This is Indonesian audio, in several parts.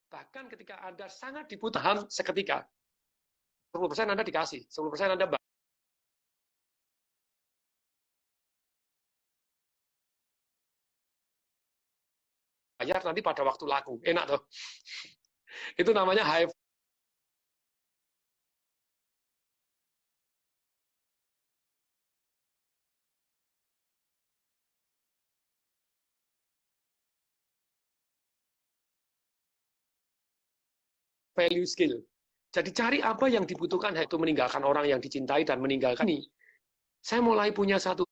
Bahkan ketika Anda sangat dibutuhkan seketika, 10% Anda dikasih, 10% Anda bayar nanti pada waktu laku. Enak tuh. Itu namanya high value skill. Jadi cari apa yang dibutuhkan, yaitu meninggalkan orang yang dicintai dan meninggalkan ini. Saya mulai punya satu,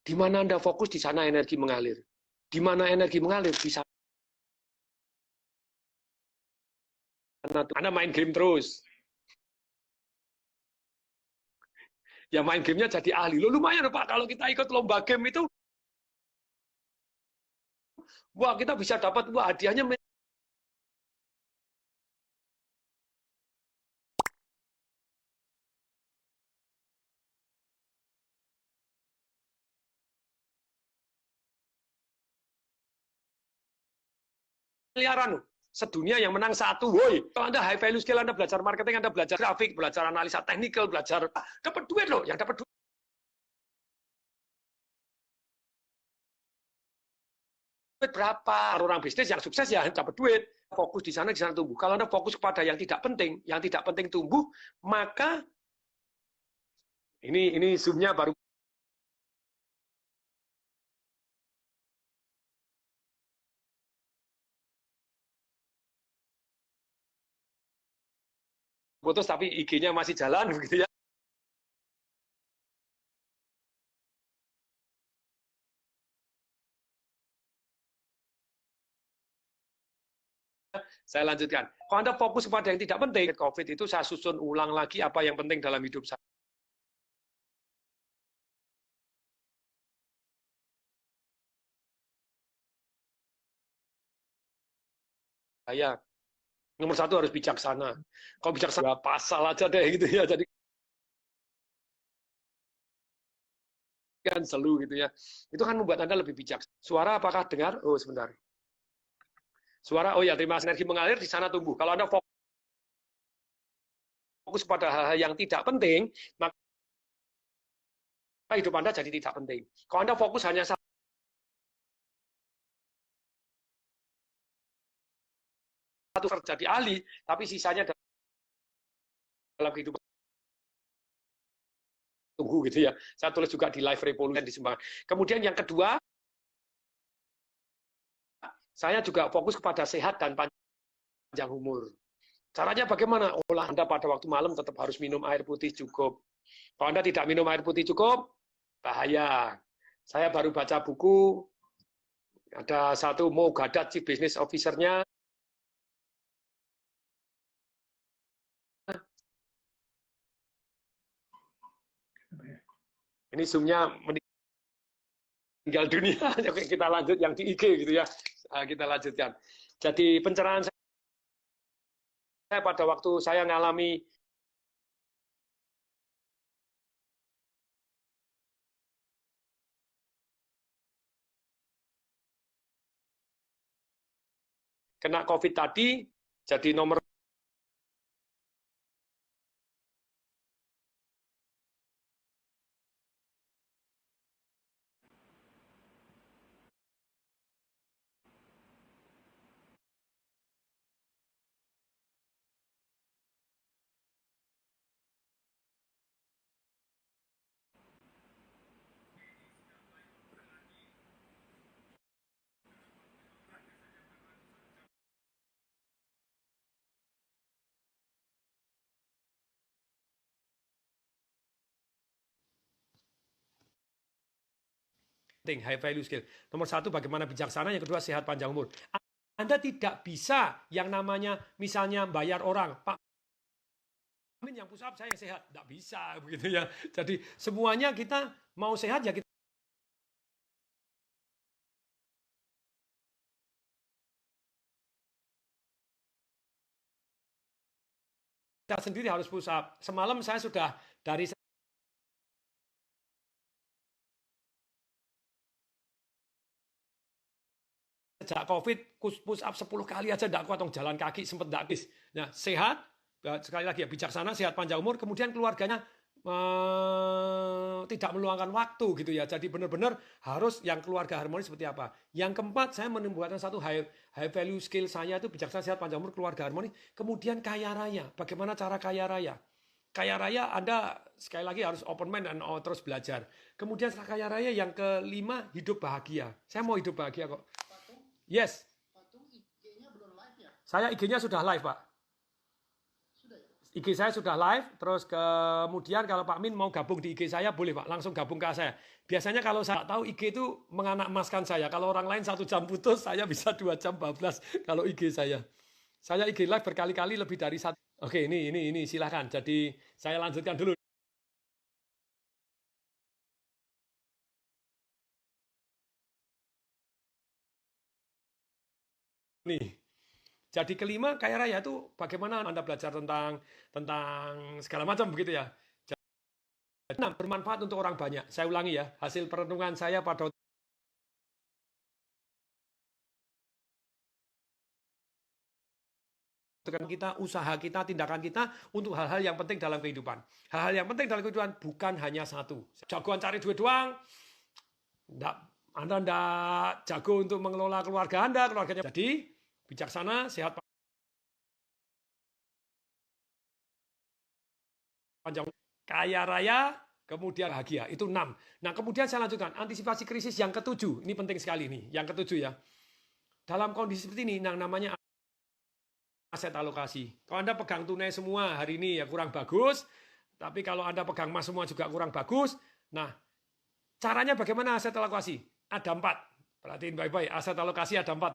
di mana Anda fokus, di sana energi mengalir. Di mana energi mengalir, di sana Anda main game terus. Ya main gamenya jadi ahli. Loh, lumayan Pak, kalau kita ikut lomba game itu, wah kita bisa dapat, wah hadiahnya miliaran. Sedunia yang menang satu, woi. Kalau Anda high value skill, Anda belajar marketing, Anda belajar grafik, belajar analisa teknikal, belajar dapat duit loh, yang dapat duit berapa? Orang bisnis yang sukses ya dapat duit. Fokus di sana tumbuh. Kalau Anda fokus kepada yang tidak penting tumbuh, maka ini zoom-nya baru putus tapi IG-nya masih jalan begitu ya. Saya lanjutkan. Kalau Anda fokus pada yang tidak penting, COVID itu saya susun ulang lagi apa yang penting dalam hidup saya. Nomor satu harus bijaksana. Kalau bijaksana pasal aja deh gitu ya. Jadi kan selu gitu ya. Itu kan membuat Anda lebih bijak. Suara apakah dengar? Oh sebentar. Suara, oh ya terima kasih, energi mengalir di sana tumbuh. Kalau Anda fokus pada hal-hal yang tidak penting, maka hidup Anda jadi tidak penting. Kalau Anda fokus hanya satu terjadi ahli, tapi sisanya dalam kehidupan tunggu gitu ya. Saya tulis juga di Live Revolution di Sumbangan. Kemudian yang kedua, saya juga fokus kepada sehat dan panjang umur. Caranya bagaimana? Olah Anda pada waktu malam tetap harus minum air putih cukup. Kalau Anda tidak minum air putih cukup, bahaya. Saya baru baca buku, ada satu Mo Gadat, Chief Business Officer-nya. Ini zoom-nya meninggal dunia. Kita lanjut yang di IG gitu ya. Kita lanjutkan. Jadi pencerahan saya pada waktu saya ngalami kena COVID tadi, jadi nomor high value skill. Nomor satu bagaimana bijaksana, yang kedua sehat panjang umur. Anda tidak bisa yang namanya misalnya bayar orang, Pak Amin yang push up, saya yang sehat. Tidak bisa begitu ya. Jadi semuanya kita mau sehat ya kita sendiri harus push up. Semalam saya sudah dari sejak COVID, push up 10 kali aja enggak kuat, jalan kaki sempat enggak kis. Nah, sehat, sekali lagi ya, bijaksana, sehat, panjang umur, kemudian keluarganya tidak meluangkan waktu gitu ya. Jadi benar-benar harus yang keluarga harmonis seperti apa. Yang keempat, saya menemukan satu high value skill saya itu bijaksana, sehat, panjang umur, keluarga harmonis. Kemudian kaya raya. Bagaimana cara kaya raya? Kaya raya Anda sekali lagi harus open mind dan terus belajar. Kemudian setelah kaya raya yang kelima, hidup bahagia. Saya mau hidup bahagia kok. Yes. IG-nya belum live ya? Saya IG-nya sudah live, Pak. IG saya sudah live, terus kemudian kalau Pak Min mau gabung di IG saya, boleh Pak, langsung gabung ke saya. Biasanya kalau saya tahu IG itu menganak emaskan saya, kalau orang lain 1 jam putus, saya bisa 2 jam bablas kalau IG saya. Saya IG live berkali-kali lebih dari 1. Oke, ini silahkan. Jadi saya lanjutkan dulu. Nih. Jadi kelima, kaya raya itu bagaimana Anda belajar tentang segala macam begitu ya. Jadi, bermanfaat untuk orang banyak. Saya ulangi ya, hasil perenungan saya pada kita, usaha kita, tindakan kita untuk hal-hal yang penting dalam kehidupan. Hal-hal yang penting dalam kehidupan bukan hanya satu. Jagoan cari duit doang, Anda enggak jago untuk mengelola keluarga Anda, keluarganya. Jadi, bijaksana, sehat, panjang, kaya raya, kemudian bahagia. Itu 6. Nah, kemudian saya lanjutkan. Antisipasi krisis yang ketujuh. Ini penting sekali nih. Yang ketujuh ya. Dalam kondisi seperti ini, yang namanya aset alokasi. Kalau Anda pegang tunai semua hari ini ya kurang bagus. Tapi kalau Anda pegang emas semua juga kurang bagus. Nah, caranya bagaimana aset alokasi? Ada 4. Perhatiin baik-baik. Aset alokasi ada 4.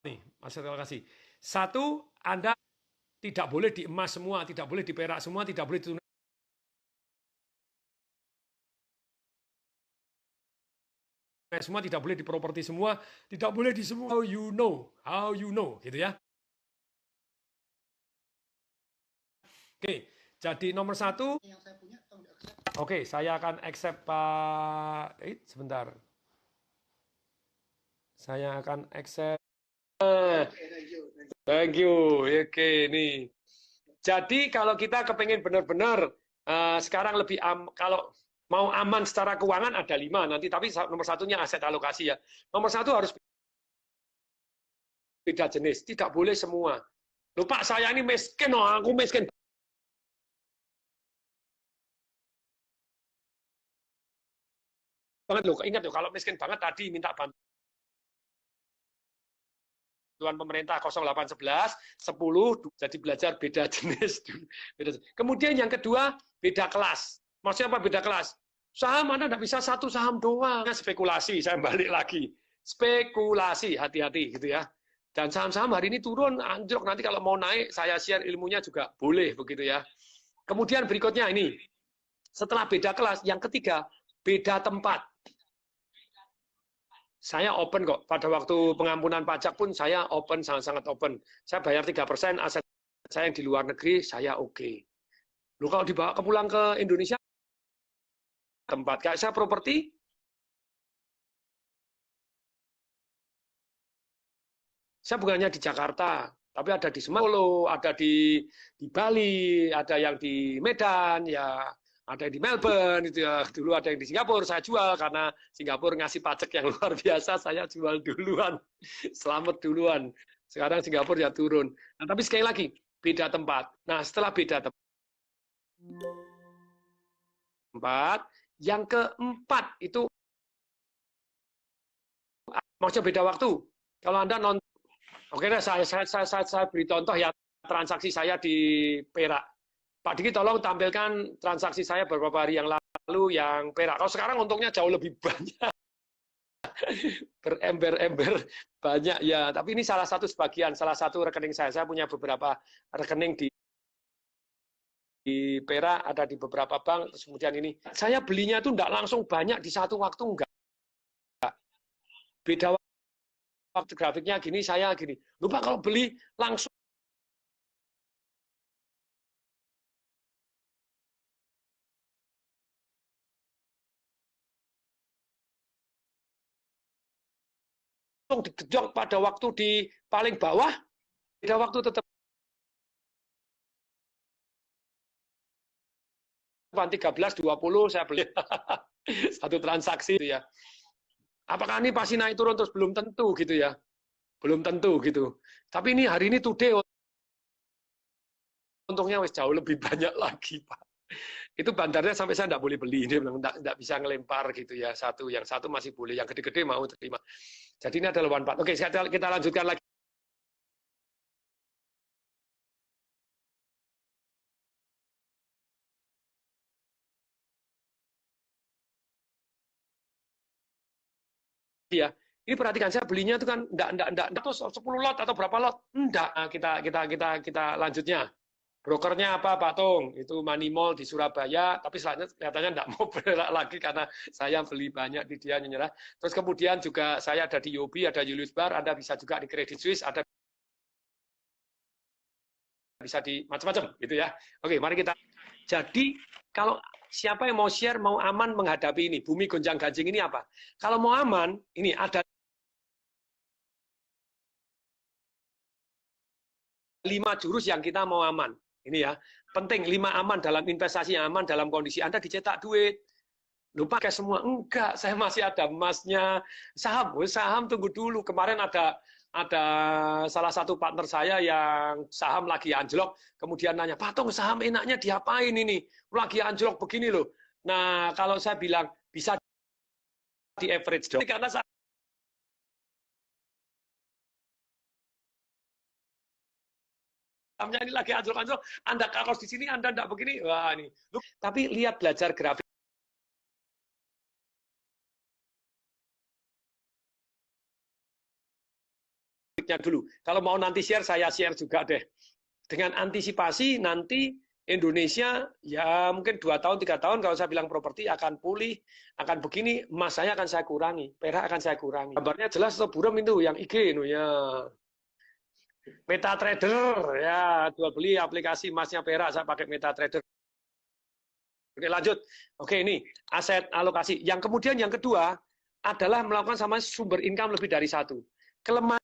Nih, aset alokasi. 1, Anda tidak boleh di emas semua, tidak boleh di perak semua, tidak boleh di tunai semua, tidak boleh di properti semua, tidak boleh di semua. How you know, gitu ya. Oke, jadi nomor 1. Oke, saya akan accept Pak. Sebentar. Saya akan accept. Thank you. Oke, nih. Jadi kalau kita kepengen benar-benar sekarang lebih kalau mau aman secara keuangan ada 5 nanti, tapi nomor 1-nya aset alokasi ya. Nomor 1 harus beda jenis, tidak boleh semua. Loh Pak, saya ini miskin, aku miskin banget loh. Ingat loh, kalau miskin banget tadi minta bantuan pemerintah 0811 10, jadi belajar beda jenis. Kemudian yang kedua, beda kelas. Maksudnya apa beda kelas? Saham Anda tidak bisa satu saham doang. Spekulasi, saya balik lagi. Spekulasi, hati-hati gitu ya. Dan saham-saham hari ini turun, anjlok. Nanti kalau mau naik, saya share ilmunya juga boleh begitu ya. Kemudian berikutnya ini, setelah beda kelas, yang ketiga, beda tempat. Saya open kok. Pada waktu pengampunan pajak pun saya open, sangat-sangat open. Saya bayar 3%, aset saya yang di luar negeri, saya oke. Loh kalau dibawa pulang ke Indonesia, tempat kayak saya properti, saya bukannya di Jakarta, tapi ada di Solo, ada di Bali, ada yang di Medan, ya ada yang di Melbourne, itu ya. Dulu ada yang di Singapura, saya jual karena Singapura ngasih pajak yang luar biasa, saya jual duluan, selamat duluan. Sekarang Singapura ya turun. Nah, tapi sekali lagi, beda tempat. Nah, setelah beda tempat, yang keempat itu maksudnya beda waktu. Kalau Anda nonton, oke deh, saya beri contoh ya transaksi saya di Perak. Pak Diki tolong tampilkan transaksi saya beberapa hari yang lalu yang Perak. Kalau sekarang untungnya jauh lebih banyak. Berember-ember banyak ya. Tapi ini salah satu sebagian, salah satu rekening saya. Saya punya beberapa rekening di Perak, ada di beberapa bank, terus kemudian ini. Saya belinya itu enggak langsung banyak di satu waktu, enggak. Beda waktu grafiknya gini, saya gini. Lupa kalau beli langsung digedok pada waktu di paling bawah, beda waktu tetap 13.20 saya beli satu transaksi itu ya. Apakah ini pasti naik turun terus belum tentu gitu ya. Belum tentu gitu. Tapi ini hari ini today untungnya wis jauh lebih banyak lagi, Pak. Itu bandarnya sampai saya enggak boleh beli, dia bilang enggak bisa ngelempar gitu ya. Satu, yang satu masih boleh, yang gede-gede mau terima. Jadi ini adalah one part. Oke, kita lanjutkan lagi. Ya, ini perhatikan saya belinya itu kan enggak terus 10 lot atau berapa lot. Enggak. Nah, kita lanjutnya. Brokernya apa, Pak Tung? Itu Money Mall di Surabaya, tapi selanjutnya kelihatannya enggak mau bergerak lagi karena saya beli banyak di dia nyerah. Terus kemudian juga saya ada di Yobi, ada Julius Bar, ada bisa juga di Credit Suisse, ada bisa di macam-macam gitu ya. Oke, mari kita. Jadi kalau siapa yang mau share, mau aman menghadapi ini, bumi gonjang-ganjing ini apa? Kalau mau aman, ini ada 5 jurus yang kita mau aman. Ini ya, penting 5 aman dalam investasi yang aman dalam kondisi Anda dicetak duit. Lupa kayak semua, enggak, saya masih ada emasnya. Saham tunggu dulu. Kemarin ada salah satu partner saya yang saham lagi anjlok, kemudian nanya, Pak Tung, saham enaknya diapain ini? Lagi anjlok begini loh. Nah, kalau saya bilang bisa di average dong. Karena sahamnya ini lagi anjlok-anjlok, Anda kalau di sini Anda enggak begini, wah ini. Tapi lihat belajar grafik. Dulu. Kalau mau nanti share, saya share juga deh. Dengan antisipasi nanti Indonesia ya mungkin 2 tahun, 3 tahun kalau saya bilang properti akan pulih, akan begini, emas saya akan saya kurangi, perak akan saya kurangi. Gambarnya jelas atau buram itu yang IG itu ya. MetaTrader ya, jual beli aplikasi emasnya perak saya pakai MetaTrader. Oke, lanjut. Oke, ini aset alokasi. Yang kemudian yang kedua adalah melakukan sama sumber income lebih dari satu. Kelemahan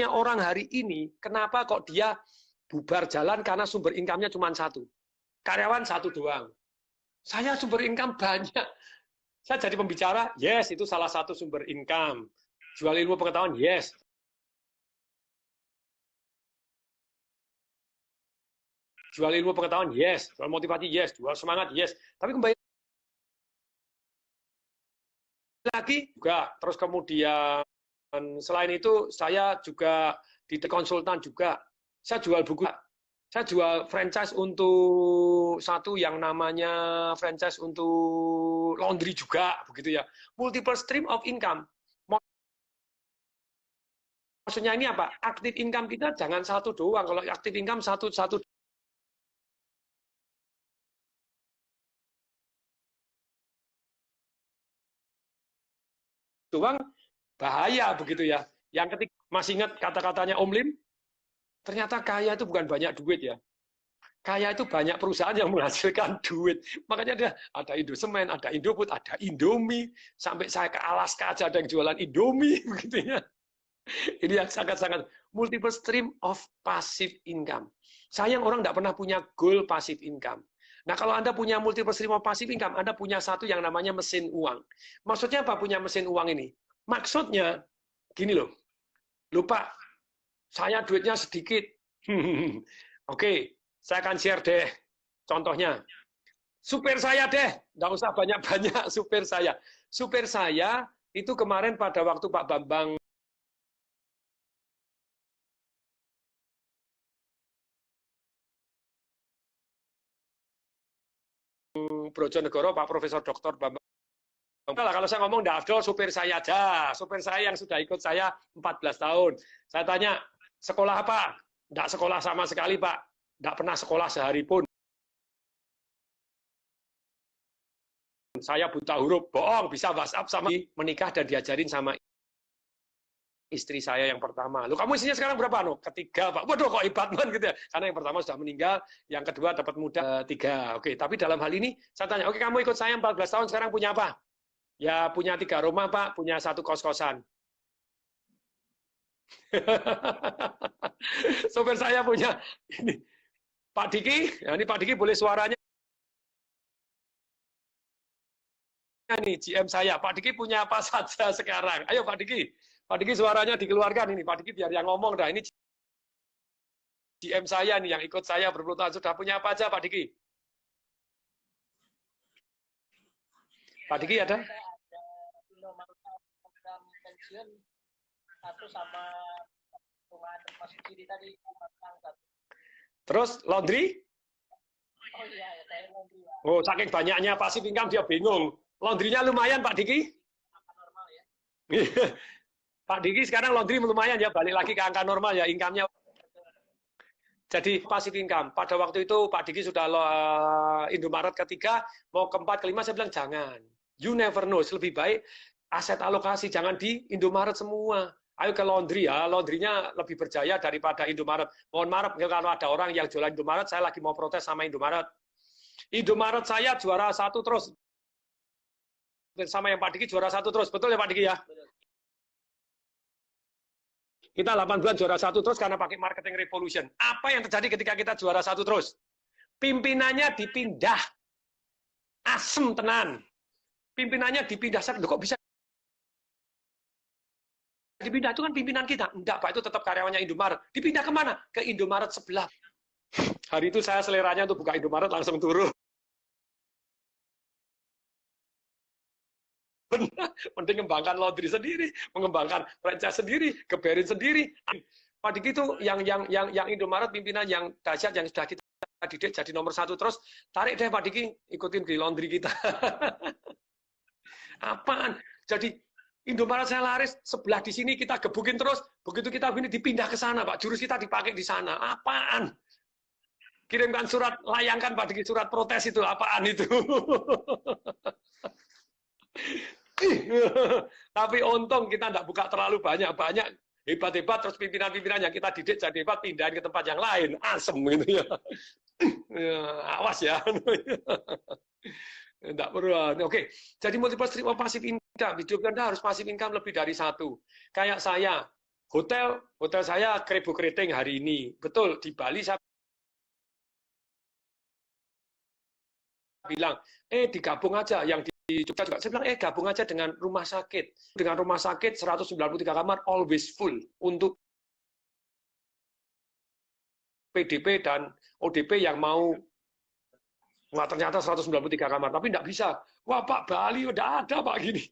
orang hari ini, kenapa kok dia bubar jalan karena sumber income-nya cuma satu. Karyawan satu doang. Saya sumber income banyak. Saya jadi pembicara, yes, itu salah satu sumber income. Jual ilmu pengetahuan, yes. Jual ilmu pengetahuan, yes. Jual motivasi, yes. Jual semangat, yes. Tapi kembali lagi juga, terus kemudian selain itu saya juga di konsultan juga. Saya jual buku, saya jual franchise untuk satu yang namanya franchise untuk laundry juga, begitu ya. Multiple stream of income. Maksudnya ini apa? Aktif income kita jangan satu doang. Kalau aktif income satu doang bahaya begitu ya. Yang ketiga, masih ingat kata-katanya Om Lim? Ternyata kaya itu bukan banyak duit ya. Kaya itu banyak perusahaan yang menghasilkan duit. Makanya ada Indosemen, ada Indofood, ada Indomie. Sampai saya ke Alaska aja ada yang jualan Indomie. Begitu ya. Ini yang sangat-sangat multiple stream of passive income. Sayang orang tidak pernah punya goal passive income. Nah, kalau Anda punya multiple stream of passive income, Anda punya satu yang namanya mesin uang. Maksudnya apa punya mesin uang ini? Maksudnya, gini loh, lupa, saya duitnya sedikit. Oke, saya akan share deh contohnya. Supir saya deh, nggak usah banyak-banyak supir saya. Supir saya itu kemarin pada waktu Pak Bambang Brojonegoro, Pak Profesor Dr. Bambang. Kalau saya ngomong nggak afdol, supir saya aja. Supir saya yang sudah ikut saya 14 tahun. Saya tanya, sekolah apa? Nggak sekolah sama sekali, Pak. Nggak pernah sekolah sehari pun. Saya buta huruf, bohong, bisa WhatsApp sama menikah dan diajarin sama istri saya yang pertama. Lu kamu isinya sekarang berapa? No? Ketiga, Pak. Waduh, kok hebat man gitu ya. Karena yang pertama sudah meninggal, yang kedua dapat muda, 3. Oke, tapi dalam hal ini saya tanya, oke kamu ikut saya 14 tahun, sekarang punya apa? Ya punya 3 rumah, Pak, punya 1 kos-kosan. Sopir saya punya ini Pak Diki, ya ini Pak Diki boleh suaranya nih GM saya. Pak Diki punya apa saja sekarang? Ayo Pak Diki suaranya dikeluarkan ini. Pak Diki biar yang ngomong dah. Ini GM saya nih yang ikut saya berpuluh tahun sudah punya apa aja Pak Diki? Pak Diki ada? Pensiun satu sama tadi. Terus laundry? Oh iya, saya laundry. Oh, saking banyaknya passive income dia bingung. Laundry-nya lumayan Pak Diki? Normal ya. Pak Diki sekarang laundry lumayan ya, balik lagi ke angka normal ya, income-nya. Jadi passive income. Pada waktu itu Pak Diki sudah Indomaret ketiga, mau keempat, kelima, saya bilang jangan. You never know, lebih baik aset alokasi, jangan di Indomaret semua. Ayo ke laundry ya, laundry-nya lebih berjaya daripada Indomaret. Mohon maaf kalau ada orang yang jualan Indomaret, saya lagi mau protes sama Indomaret. Indomaret saya juara 1 terus. Sama yang Pak Diki juara 1 terus. Betul ya Pak Diki ya? Kita 8 bulan juara 1 terus karena pakai marketing revolution. Apa yang terjadi ketika kita juara 1 terus? Pimpinannya dipindah. Asem tenan. Pimpinannya dipindah. Kok bisa dipindah? Itu kan pimpinan kita. Enggak, Pak, itu tetap karyawannya Indomaret. Dipindah kemana? Ke Indomaret sebelah. Hari itu saya seleranya untuk buka Indomaret langsung turun. Mending mengembangkan laundry sendiri, mengembangkan franchise sendiri, keberin sendiri. Pak Diki itu yang Indomaret pimpinan yang dahsyat yang sudah kita didik jadi nomor 1 terus, tarik deh Pak Diki ikutin di laundry kita. Apaan? Jadi Indomaret saya laris, sebelah di sini kita gebukin terus, begitu kita begini dipindah ke sana Pak, jurus kita dipakai di sana. Apaan? Kirimkan surat, layangkan Pak Diki surat protes itu, apaan itu? Tapi untung kita tidak buka terlalu banyak hebat-hebat terus pimpinan-pimpinan yang kita didik jadi hebat pindahin ke tempat yang lain, asem gitu ya. Awas ya. Tidak perlu. Oke, jadi multiple stream of passive income. Hidup Anda harus passive income lebih dari 1. Kayak saya, hotel saya Kribo Keriting hari ini. Betul, di Bali saya bilang, digabung aja yang di Jogja juga. Saya bilang, gabung aja dengan rumah sakit. Dengan rumah sakit 193 kamar, always full. Untuk PDP dan ODP yang mau, wah ternyata 193 kamar. Tapi tidak bisa. Wah Pak, Bali udah ada Pak gini.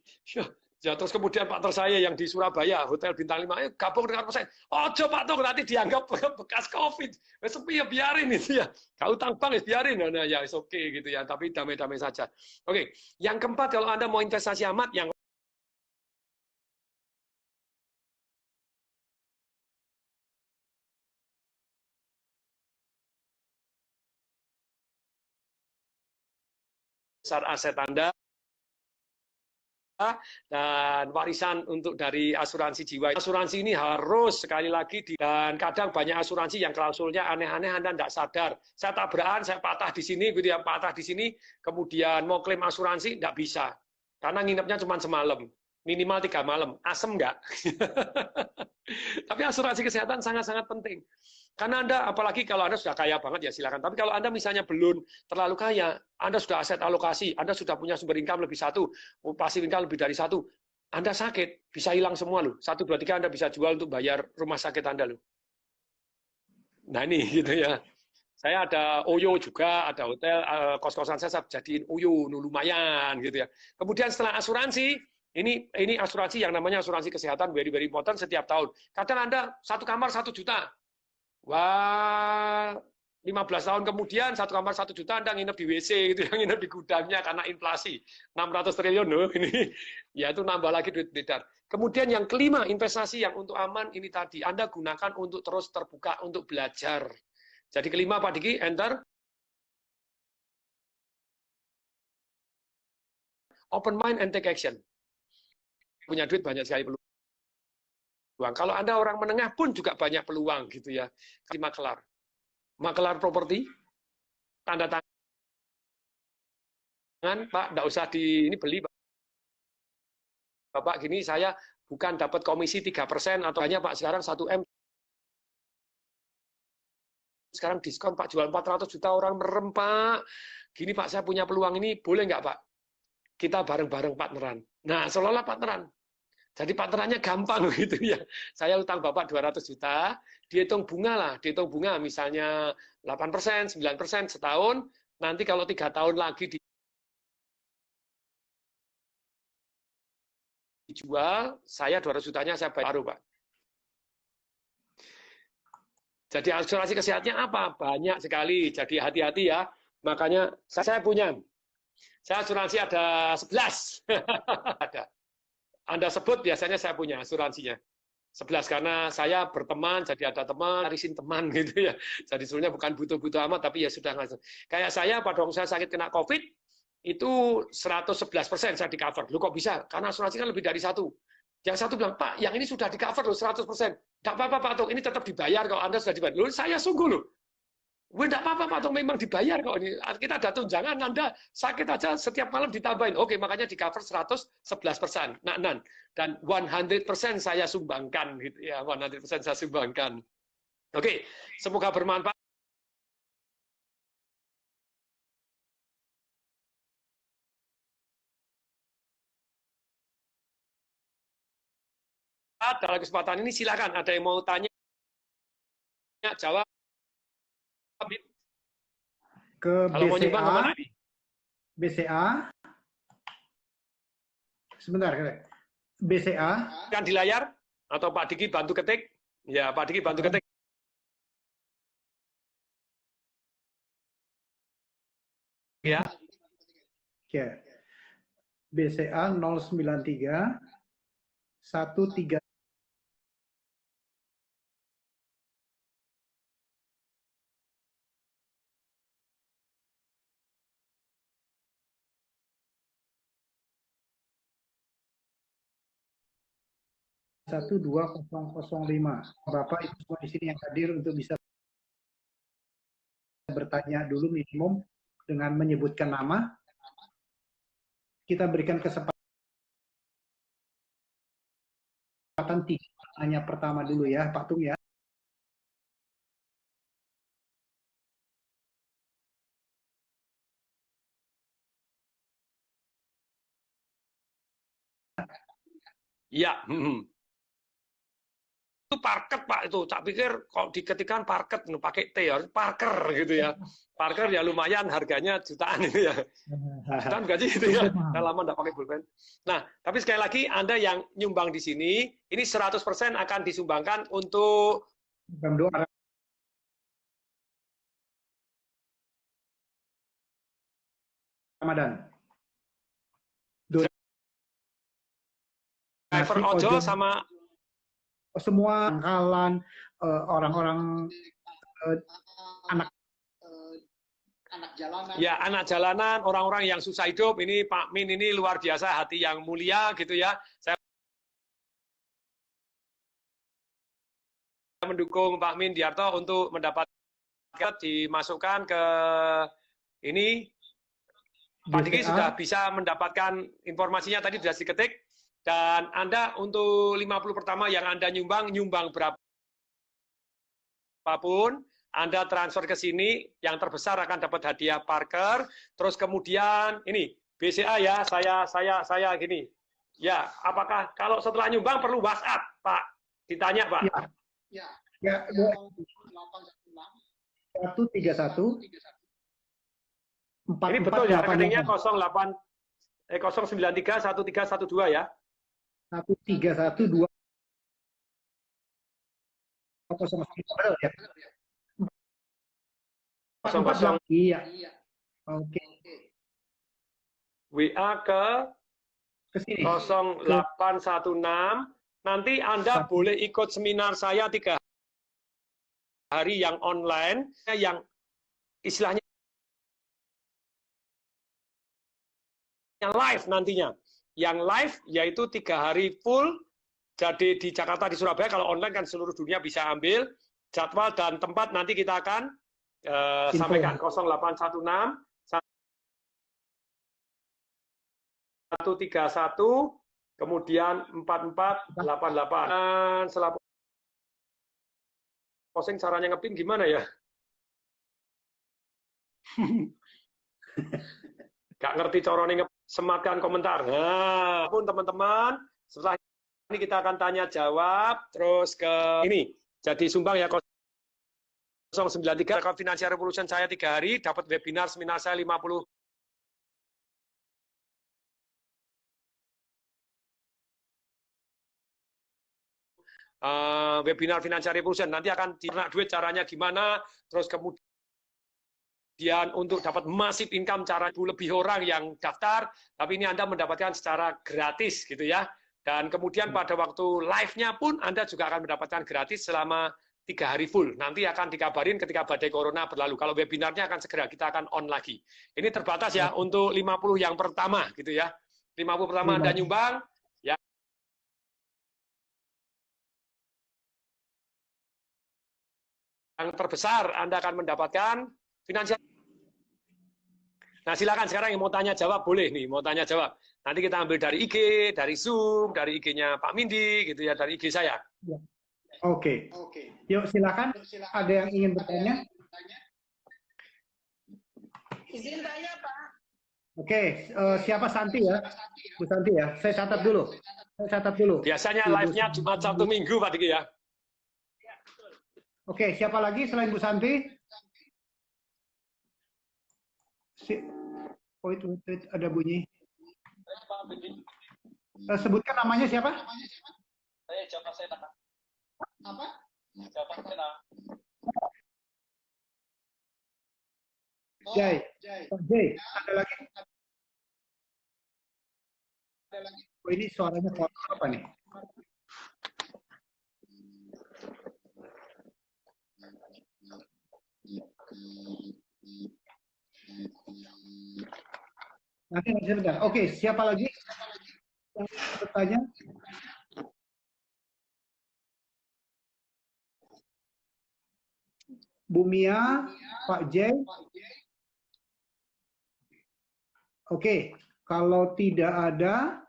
Ya, terus kemudian partner saya yang di Surabaya, Hotel Bintang 5, gabung dengan rumah sakit. Ojo Pak, tuh nanti dianggap bekas COVID. Sepi ya biarin itu ya. Kau utang bank ya biarin. Nah ya, oke okay, gitu ya. Tapi damai-damai saja. Oke, yang keempat kalau Anda mau investasi amat, yang besar aset Anda dan warisan untuk dari asuransi jiwa. Asuransi ini harus sekali lagi dan kadang banyak asuransi yang klausulnya aneh-aneh Anda tidak sadar. Saya tabrakan, saya patah di sini, gitu ya, patah di sini, kemudian mau klaim asuransi tidak bisa karena nginepnya cuma semalam, minimal 3 malam, asem nggak? Tapi asuransi kesehatan sangat-sangat penting. Karena Anda, apalagi kalau Anda sudah kaya banget ya silakan. Tapi kalau Anda misalnya belum terlalu kaya, Anda sudah aset alokasi, Anda sudah punya sumber income lebih 1, passive income lebih dari 1, Anda sakit, bisa hilang semua loh. 1, 2, 3 Anda bisa jual untuk bayar rumah sakit Anda loh. Nah ini gitu ya. Saya ada Oyo juga, ada hotel, kos-kosan saya jadiin Oyo, lumayan gitu ya. Kemudian setelah asuransi, ini asuransi yang namanya asuransi kesehatan, very important setiap tahun. Kadang Anda 1 kamar 1 juta. Wah, 15 tahun kemudian 1 kamar 1 juta Anda nginep di WC gitu, yang nginep di gudangnya karena inflasi 600 triliun loh ini. Ya itu nambah lagi duit beredar. Kemudian yang kelima, investasi yang untuk aman ini tadi Anda gunakan untuk terus terbuka untuk belajar. Jadi kelima Pak Diki, enter. Open mind and take action. Punya duit banyak sekali peluang. Kalau Anda orang menengah pun juga banyak peluang gitu ya. Makelar. Makelar properti, tanda tangan, Pak, enggak usah ini beli. Bapak gini, saya bukan dapat komisi 3% atau hanya Pak sekarang 1 M. Sekarang diskon Pak, jual 400 juta orang merem Pak. Gini Pak, saya punya peluang ini, boleh nggak Pak? Kita bareng-bareng partneran. Nah, seolah-olah partneran. Jadi partnerannya gampang gitu ya. Saya utang Bapak 200 juta, dihitung bunga lah, dihitung bunga misalnya 8%, 9% setahun, nanti kalau 3 tahun lagi dijual, saya 200 jutanya saya bayar baru Pak. Jadi asuransi kesehatannya apa? Banyak sekali, jadi hati-hati ya. Makanya saya punya. Saya asuransi ada 11. Ada. Anda sebut biasanya saya punya asuransinya. 11 karena saya berteman, jadi ada teman, harisin teman gitu ya. Jadi sebenarnya bukan butuh-butuh amat, tapi ya sudah langsung. Kayak saya pada waktu saya sakit kena COVID, itu 111% saya di cover. Lu kok bisa? Karena asuransi kan lebih dari satu. Yang satu bilang, Pak, yang ini sudah di cover loh 100%. Tidak apa-apa Pak Tung, ini tetap dibayar kalau Anda sudah dibayar. Loh, saya sungguh loh. Tidak apa-apa Pak Tung, memang dibayar kok ini. Kita ada tunjangan, Anda sakit aja setiap malam ditambahin. Oke, makanya di cover 111%. Nah, dan 100% saya sumbangkan gitu ya, 100% saya sumbangkan. Oke, semoga bermanfaat. Dalam kesempatan ini silakan ada yang mau tanya, jawab. Ke Kalau mau nyumbang kemana nih? BCA. Sebentar, BCA. Kan di layar atau Pak Diki bantu ketik? Ya, Pak Diki bantu ketik. Ya. Ya. BCA 093 13 12005. Bapak Ibu semua di sini yang hadir untuk bisa bertanya dulu minimum dengan menyebutkan nama. Kita berikan kesempatan 3 pertanyaan pertama dulu ya, Pak Tung ya. Iya. Itu parket Pak itu. Tak pikir kalau diketikkan parket, pakai T harus Parker gitu ya. Parker ya lumayan harganya jutaan itu ya. Jutaan gaji itu ya. Udah lama nggak pakai pulpen. Nah, tapi sekali lagi Anda yang nyumbang di sini, ini 100% akan disumbangkan untuk doa Ramadan. driver ojol sama semua angkalan orang-orang anak jalanan. Ya, anak jalanan, orang-orang yang susah hidup. Ini Pak Min ini luar biasa, hati yang mulia gitu ya. Saya mendukung Pak Min Diarto untuk mendapatkan dimasukkan ke ini. Pak Diki sudah bisa mendapatkan informasinya tadi sudah diketik. Dan Anda untuk 50 pertama yang Anda nyumbang berapapun, Anda transfer ke sini, yang terbesar akan dapat hadiah Parker. Terus kemudian ini BCA ya, saya gini. Ya, apakah kalau setelah nyumbang perlu WhatsApp, Pak? Ditanya, Pak. Ya. 131 ini betul ya, rekeningnya 093 1312 ya. 1312 ya. 00. Iya. Oke. WA ke sini. 0816. Nanti Anda boleh ikut seminar saya 3 hari yang online, yang istilahnya yang live nantinya. Yang live yaitu 3 hari full, jadi di Jakarta, di Surabaya. Kalau online kan seluruh dunia bisa ambil jadwal dan tempat nanti kita akan sampaikan 0816 131 kemudian 4488. Dan setelah posting caranya ngepin gimana ya? Gak ngerti corone sematkan komentar. Nah, pun teman-teman, setelah ini kita akan tanya jawab, terus ke ini. Jadi sumbang ya 093 Financial Revolution saya 3 hari, dapat webinar seminar saya 50. Webinar Financial Revolution nanti akan diternak duit caranya gimana, terus kemudian untuk dapat massive income cara lebih orang yang daftar, tapi ini Anda mendapatkan secara gratis gitu ya. Dan kemudian pada waktu live-nya pun Anda juga akan mendapatkan gratis selama 3 hari full. Nanti akan dikabarin ketika badai corona berlalu. Kalau webinarnya akan segera kita akan on lagi. Ini terbatas ya untuk 50 yang pertama gitu ya. 50 pertama Anda nyumbang, yang terbesar Anda akan mendapatkan finansial. Nah, silakan sekarang yang mau tanya jawab boleh nih, mau tanya jawab. Nanti kita ambil dari IG, dari Zoom, dari IG-nya Pak Mindi gitu ya, dari IG saya. Oke. Yuk silakan. Ada yang ingin bertanya? Izin tanya, Pak. Oke, siapa Santi ya? Bu Santi ya. Saya catat dulu. Biasanya live-nya Jumat, Sabtu, Minggu Pak Diki ya. Oke, siapa lagi selain Bu Santi? Wait, ada bunyi. Sebutkan namanya siapa? Saya Jaka Sena. Apa? Jaka Sena. Jai. Ada lagi? Oh, ini suaranya apa nih? Nanti sebentar. Oke, siapa lagi yang bertanya? Bu Mia, Pak J. Oke, kalau tidak ada,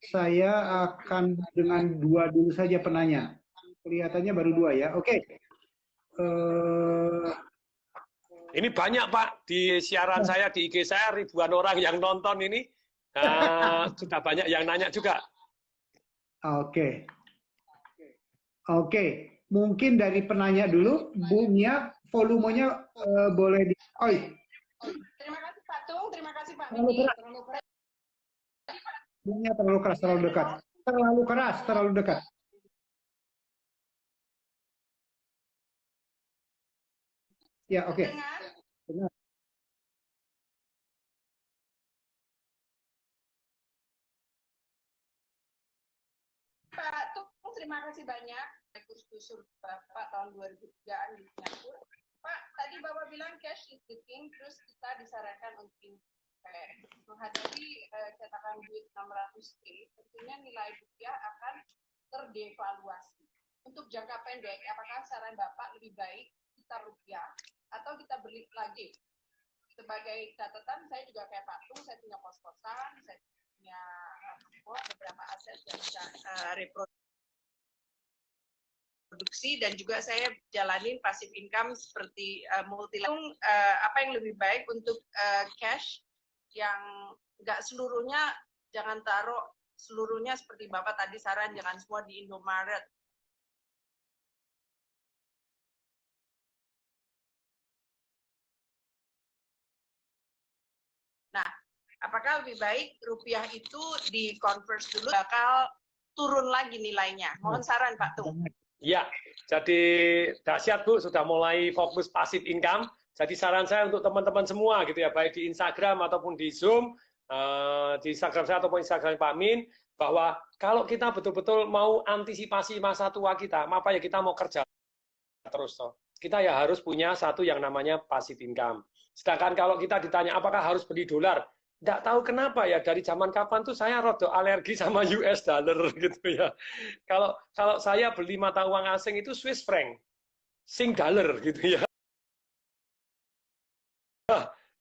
saya akan dengan 2 dulu saja penanya. Kelihatannya baru 2 ya. Oke. Ini banyak Pak, di siaran saya, di IG saya, ribuan orang yang nonton ini. Sudah banyak yang nanya juga. Oke. Mungkin dari penanya dulu, Bu Mia, volumenya boleh di... Oh, Terima kasih Pak Tung, terima kasih Pak terlalu keras. Bu Mia terlalu keras, terlalu dekat. Terlalu keras, terlalu dekat. Ya, oke. Dengar. Pak Tung, terima kasih banyak. Kursus Bapak tahun 2003 di Singapura. Pak, tadi Bapak bilang cash is the king, terus kita disarankan untuk menghadapi cetakan duit 600K, tentunya nilai rupiah akan terdevaluasi. Untuk jangka pendek, apakah saran Bapak lebih baik kita rupiah atau kita beli lagi? Sebagai catatan, saya juga kayak Pak Tung, saya punya kos-kosan, saya punya beberapa aset yang bisa reproduksi, dan juga saya jalanin passive income seperti multi. Apa yang lebih baik untuk cash yang nggak seluruhnya, jangan taruh seluruhnya seperti Bapak tadi saran, jangan semua di Indomaret. Nah, apakah lebih baik rupiah itu di-convert dulu, bakal turun lagi nilainya? Mohon saran Pak Tung. Ya, jadi dahsyat Bu, sudah mulai fokus passive income. Jadi saran saya untuk teman-teman semua gitu ya, baik di Instagram ataupun di Zoom, di Instagram saya ataupun Instagram Pak Min, bahwa kalau kita betul-betul mau antisipasi masa tua kita, apa ya kita mau kerja terus toh. Kita ya harus punya satu yang namanya passive income. Sedangkan kalau kita ditanya apakah harus beli dolar, nggak tahu kenapa ya, dari zaman kapan tuh saya rada alergi sama US dollar gitu ya. Kalau saya beli mata uang asing itu Swiss franc, Sing dollar gitu ya.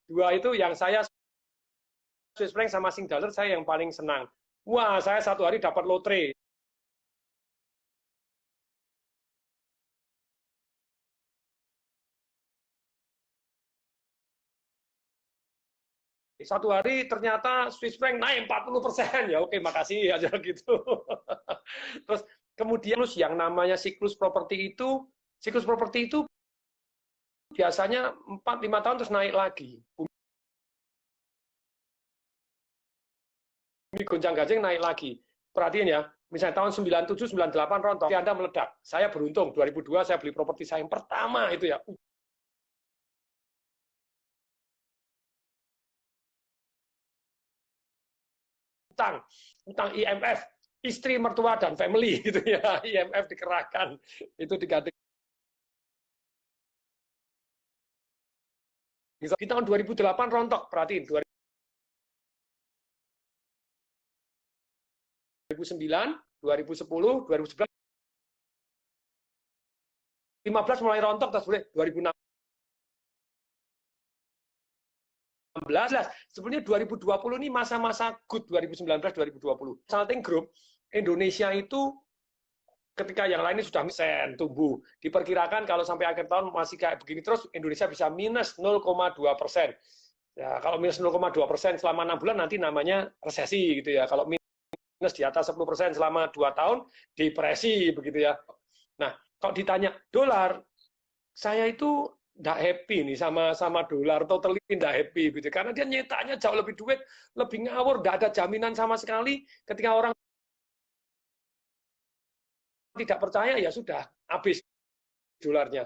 Dua itu yang saya, Swiss franc sama Sing dollar, saya yang paling senang. Wah, saya satu hari dapat lotre. Satu hari ternyata Swiss franc naik 40%. Ya oke, makasih aja gitu. Terus kemudian yang namanya siklus properti itu biasanya 4-5 tahun terus naik lagi. Bumi gonjang-ganjing naik lagi. Perhatiin ya, misalnya tahun 97, 98 rontok, Anda meledak. Saya beruntung, 2002 saya beli properti saya yang pertama itu ya. Utang IMF, istri, mertua, dan family gitu ya. IMF dikerahkan, itu diganti. Di tahun 2008 rontok, perhatiin, 2009, 2010, 2011, 2015 mulai rontok, terus boleh 2016. Sebenarnya 2020 ini masa-masa good 2019-2020. Salting Group, Indonesia itu ketika yang lainnya sudah sen tumbuh. Diperkirakan kalau sampai akhir tahun masih kayak begini terus, Indonesia bisa minus 0,2%. Ya, kalau minus 0,2% selama 6 bulan nanti namanya resesi gitu ya. Kalau minus di atas 10% selama 2 tahun, depresi begitu ya. Nah, kalau ditanya dolar, saya itu nggak happy nih sama dolar, totally nggak happy gitu. Karena dia nyetaknya jauh lebih duit, lebih ngawur, nggak ada jaminan sama sekali. Ketika orang tidak percaya, ya sudah, habis dolarnya.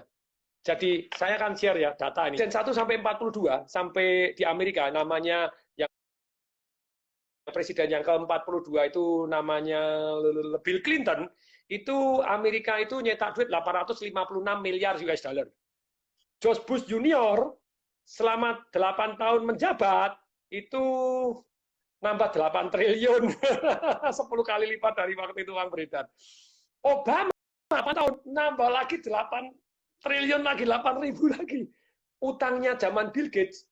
Jadi saya akan share ya data ini. Dan 1 sampai 42 sampai di Amerika namanya yang presiden yang ke-42 itu namanya Bill Clinton, itu Amerika itu nyetak duit 856 miliar US dollar. George Bush Junior selama 8 tahun menjabat itu nambah 8 triliun. 10 kali lipat dari waktu itu uang beredar. Obama 8 tahun nambah lagi 8 triliun lagi, 8.000 lagi. Utangnya zaman Bill Gates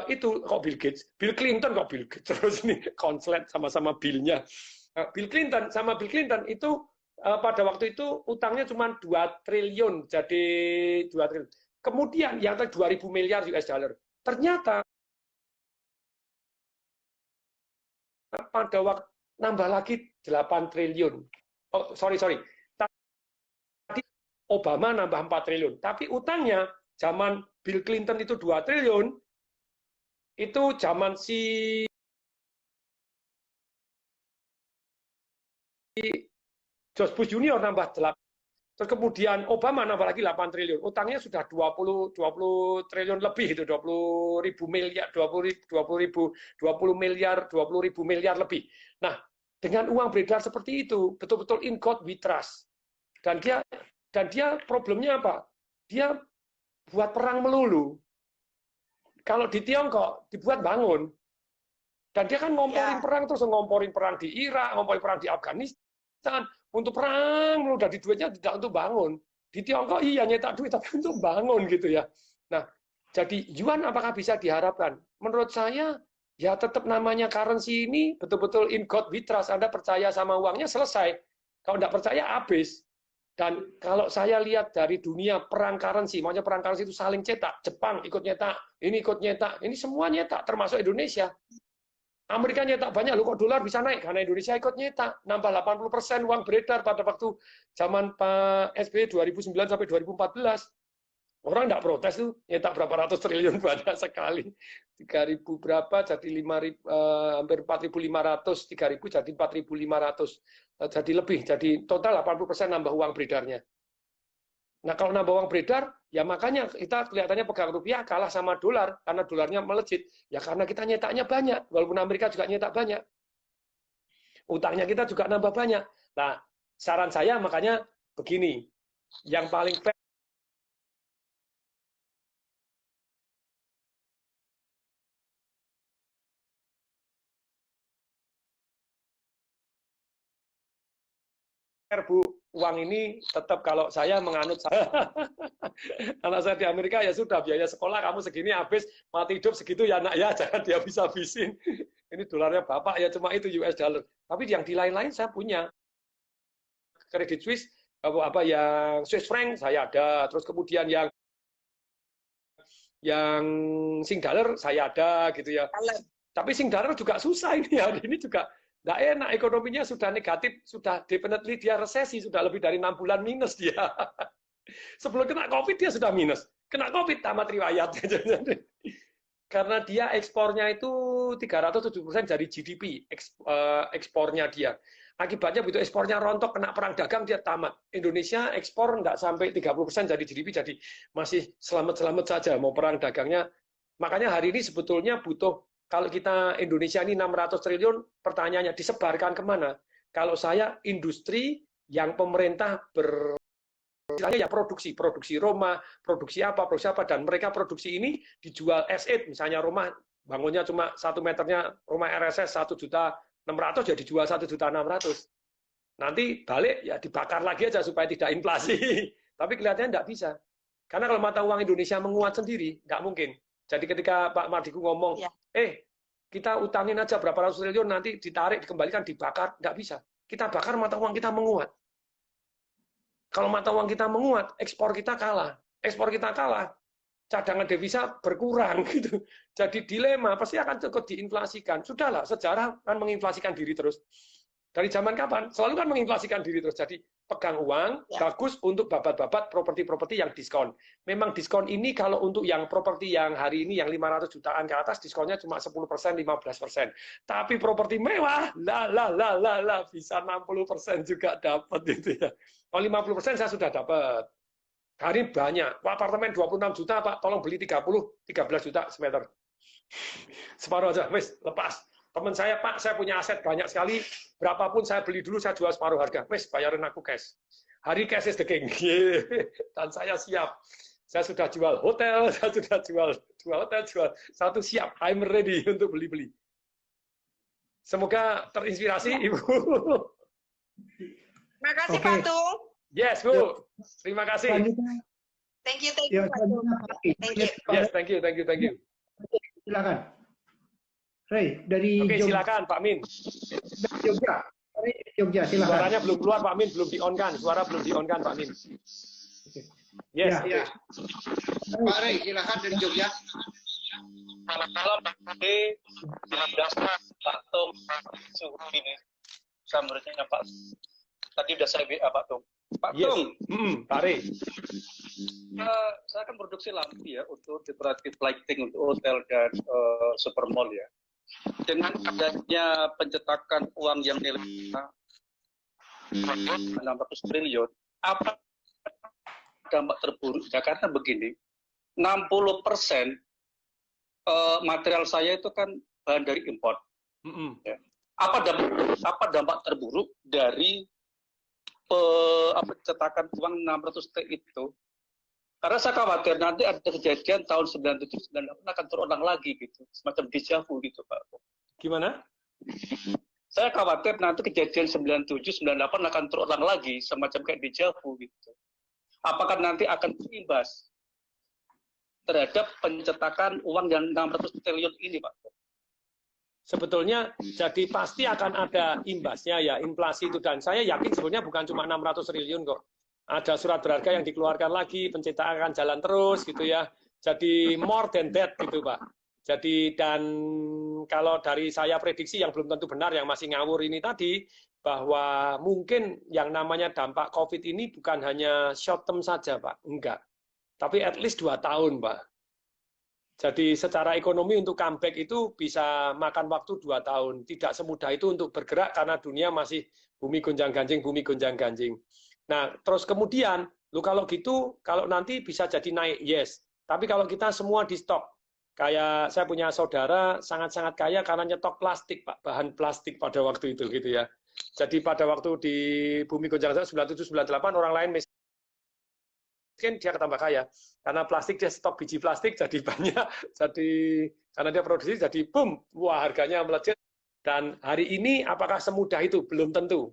itu kok Bill Gates, Bill Clinton kok Bill Gates terus nih konslet sama-sama Bill-nya. Bill Clinton sama Bill Clinton itu pada waktu itu utangnya cuma 2 triliun, jadi 2 triliun. Kemudian yang tadi 2.000 miliar US dollar. Ternyata pada waktu nambah lagi 8 triliun. Oh, sorry. Tadi Obama nambah 4 triliun. Tapi utangnya zaman Bill Clinton itu 2 triliun, itu zaman si George Bush Junior nambah 8. Terus kemudian Obama nambah lagi 8 triliun. Utangnya sudah 20 triliun lebih itu, 20 ribu miliar, 20 ribu miliar lebih. Nah, dengan uang beredar seperti itu, betul-betul in God we trust. Dan dia problemnya apa? Dia buat perang melulu. Kalau di Tiongkok dibuat bangun. Dan dia kan ngomporin perang terus, ngomporin perang di Irak, ngomporin perang di Afghanistan. Untuk perang melulu, dari duitnya tidak untuk bangun. Di Tiongkok iya nyetak duit, tapi untuk bangun gitu ya. Nah, jadi yuan apakah bisa diharapkan? Menurut saya, ya tetap namanya currency ini betul-betul in God we trust. Anda percaya sama uangnya, selesai. Kalau tidak percaya, habis. Dan kalau saya lihat dari dunia perang currency, makanya perang currency itu saling cetak. Jepang ikut nyetak, ini ikut nyetak, ini semua nyetak, termasuk Indonesia. Amerika nyetak banyak, loh kok dolar bisa naik? Karena Indonesia ikut nyetak, nambah 80% uang beredar pada waktu zaman Pak SBY 2009 sampai 2014. Orang nggak protes tuh, nyetak berapa ratus triliun banyak sekali. 3.000 berapa jadi 5.000, hampir 4.500, 3.000 jadi 4.500. Jadi lebih, jadi total 80% nambah uang beredarnya. Nah, kalau nambah uang beredar, ya makanya kita kelihatannya pegang rupiah kalah sama dolar, karena dolarnya melejit. Ya karena kita nyetaknya banyak, walaupun Amerika juga nyetak banyak. Utangnya kita juga nambah banyak. Nah, saran saya makanya begini, yang paling fair Bu, uang ini tetap kalau saya menganut saya. Anak saya di Amerika ya sudah biaya sekolah kamu segini habis, mati hidup segitu ya nak ya, jangan dihabis-habisin. ini dolarnya Bapak ya cuma itu US dollar. Tapi yang di lain-lain saya punya. Credit Suisse, apa yang Swiss franc saya ada, terus kemudian yang Sing dollar saya ada gitu ya. Tapi Sing dollar juga susah ini hari ini juga nggak enak, ekonominya sudah negatif, sudah definitely dia resesi, sudah lebih dari 6 bulan minus dia. Sebelum kena COVID dia sudah minus. Kena COVID tamat riwayat. Karena dia ekspornya itu 307% dari GDP, ekspornya dia. Akibatnya begitu ekspornya rontok, kena perang dagang, dia tamat. Indonesia ekspor enggak sampai 30% dari GDP, jadi masih selamat-selamat saja mau perang dagangnya. Makanya hari ini sebetulnya butuh, kalau kita Indonesia ini 600 triliun, pertanyaannya disebarkan kemana? Kalau saya industri yang pemerintah istilahnya ya produksi rumah, produksi apa, dan mereka produksi ini dijual as it, misalnya rumah bangunnya cuma 1 meternya rumah RSS 1.600.000 ya dijual 1.600.000. Nanti balik ya dibakar lagi aja supaya tidak inflasi. Tapi kelihatannya tidak bisa. Karena kalau mata uang Indonesia menguat sendiri, nggak mungkin. Jadi ketika Pak Mardigu ngomong, kita utangin aja berapa ratus triliun, nanti ditarik, dikembalikan, dibakar, nggak bisa. Kita bakar mata uang kita menguat. Kalau mata uang kita menguat, ekspor kita kalah. Ekspor kita kalah, cadangan devisa berkurang gitu. Jadi dilema pasti akan cukup diinflasikan. Sudahlah, sejarah kan menginflasikan diri terus. Dari zaman kapan? Selalu kan menginflasikan diri terus. Jadi pegang uang, bagus untuk babat-babat properti-properti yang diskon. Memang diskon ini kalau untuk yang properti yang hari ini yang 500 jutaan ke atas, diskonnya cuma 10%, 15%. Tapi properti mewah, bisa 60% juga dapat gitu ya. Kalau 50% saya sudah dapat. Hari banyak. Wah, apartemen 26 juta, Pak. Tolong beli 13 juta semeter. Separuh aja, wes, lepas. Teman saya, Pak, saya punya aset banyak sekali. Berapapun saya beli dulu, saya jual separuh harga. Wes, bayarin aku cash. Hari cash is the king. Dan saya siap. Saya sudah jual hotel, saya sudah jual hotel, jual satu siap. I'm ready untuk beli-beli. Semoga terinspirasi, Ibu. Terima kasih, Pak Tung. Yes, Bu. Terima kasih. Thank you, Pak Tung. Yes, thank you. Silakan. Ray, dari Oke, silakan Pak Min. Jogja. Jogja, silakan. Suaranya belum keluar Pak Min, belum di-on-kan. Suara belum di-on-kan Pak Min. Yes. Ya. Pak Ray, silakan dari Jogja. Kalau Pak Ade, Pak Tung, ini samurnya Pak. Tadi sudah saya WA Pak Tung. Pak Tung, Pak Ray. Saya kan produksi lampu ya untuk decorative lighting untuk hotel dan supermall ya. Dengan adanya pencetakan uang yang nilainya 600 triliun, apa dampak terburuk? Karena begini, 60% material saya itu kan bahan dari impor. Ya. Apa dampak terburuk dari pencetakan uang 600 T itu? Karena saya khawatir nanti ada kejadian tahun 97-98 akan terulang lagi gitu, semacam deja vu gitu Pak. Gimana? Saya khawatir nanti kejadian 97-98 akan terulang lagi, semacam kayak deja vu gitu. Apakah nanti akan berimbas terhadap pencetakan uang yang 600 triliun ini Pak? Sebetulnya jadi pasti akan ada imbasnya ya, inflasi itu. Dan saya yakin sebenarnya bukan cuma 600 triliun kok. Ada surat berharga yang dikeluarkan lagi, pencetakan akan jalan terus gitu ya. Jadi more than that gitu Pak. Jadi dan kalau dari saya prediksi yang belum tentu benar, yang masih ngawur ini tadi, bahwa mungkin yang namanya dampak COVID ini bukan hanya short term saja Pak, enggak. Tapi at least 2 tahun Pak. Jadi secara ekonomi untuk comeback itu bisa makan waktu 2 tahun. Tidak semudah itu untuk bergerak karena dunia masih bumi gonjang-ganjing. Nah, terus kemudian, kalau gitu, kalau nanti bisa jadi naik, yes. Tapi kalau kita semua di stok, kayak saya punya saudara sangat-sangat kaya karena nyetok plastik, Pak, bahan plastik pada waktu itu gitu ya. Jadi pada waktu di bumi gonjang-ganjing 97-98 orang lain miskin, dia ketambah kaya. Karena plastik dia stok biji plastik jadi banyak, jadi karena dia produksi jadi boom, wah harganya melejit. Dan hari ini apakah semudah itu? Belum tentu.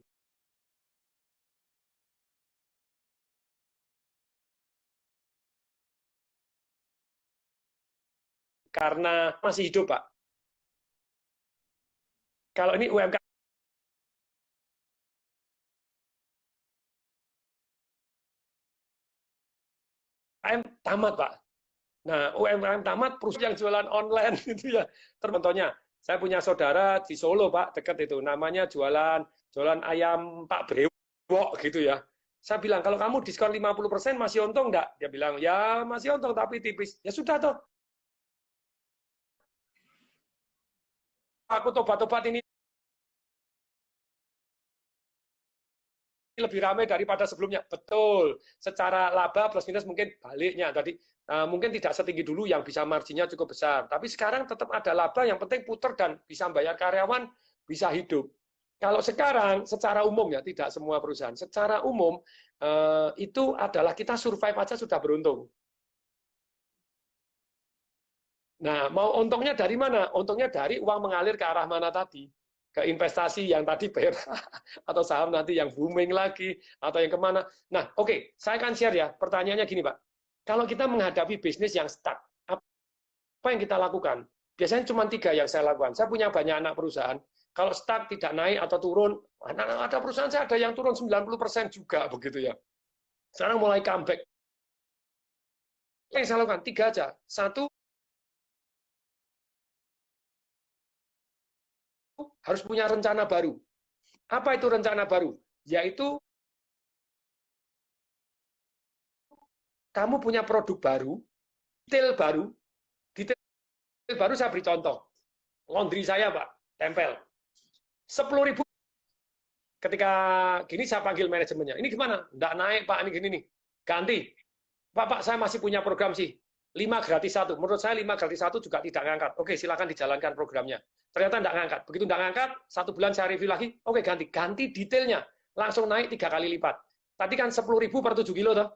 Karena masih hidup, Pak. Kalau ini UMKM tamat, Pak. Nah, UMKM tamat, perusahaan yang jualan online itu ya. Contohnya, saya punya saudara di Solo, Pak, dekat itu, namanya jualan ayam Pak Brewok gitu ya. Saya bilang, kalau kamu diskon 50% masih untung enggak? Dia bilang, ya masih untung tapi tipis. Ya sudah toh. Aku tobat-tobat ini lebih ramai daripada sebelumnya. Betul. Secara laba plus minus mungkin baliknya. Tadi mungkin tidak setinggi dulu yang bisa marginnya cukup besar. Tapi sekarang tetap ada laba, yang penting puter dan bisa bayar karyawan, bisa hidup. Kalau sekarang secara umum ya, tidak semua perusahaan. Secara umum itu adalah kita survive aja sudah beruntung. Nah, mau untungnya dari mana? Untungnya dari uang mengalir ke arah mana tadi? Ke investasi yang tadi atau saham nanti yang booming lagi, atau yang kemana. Nah, oke, saya akan share ya. Pertanyaannya gini, Pak. Kalau kita menghadapi bisnis yang stuck, apa yang kita lakukan? Biasanya cuma 3 yang saya lakukan. Saya punya banyak anak perusahaan. Kalau stuck, tidak naik atau turun, ada perusahaan saya ada yang turun 90% juga, begitu ya. Sekarang mulai comeback. Yang saya lakukan 3 aja. 1, harus punya rencana baru. Apa itu rencana baru? Yaitu kamu punya produk baru, detail baru saya beri contoh. Laundry saya, Pak, tempel. 10.000. Ketika gini saya panggil manajemennya. Ini gimana? Nggak naik, Pak, ini gini nih. Ganti. Pak, saya masih punya program sih. 5 gratis 1. Menurut saya 5 gratis 1 juga tidak ngangkat. Oke, silakan dijalankan programnya. Ternyata nggak ngangkat. Begitu nggak ngangkat, 1 bulan saya review lagi. Oke, ganti. Ganti detailnya. Langsung naik 3 kali lipat. Tadi kan 10.000 per 7 kilo, toh.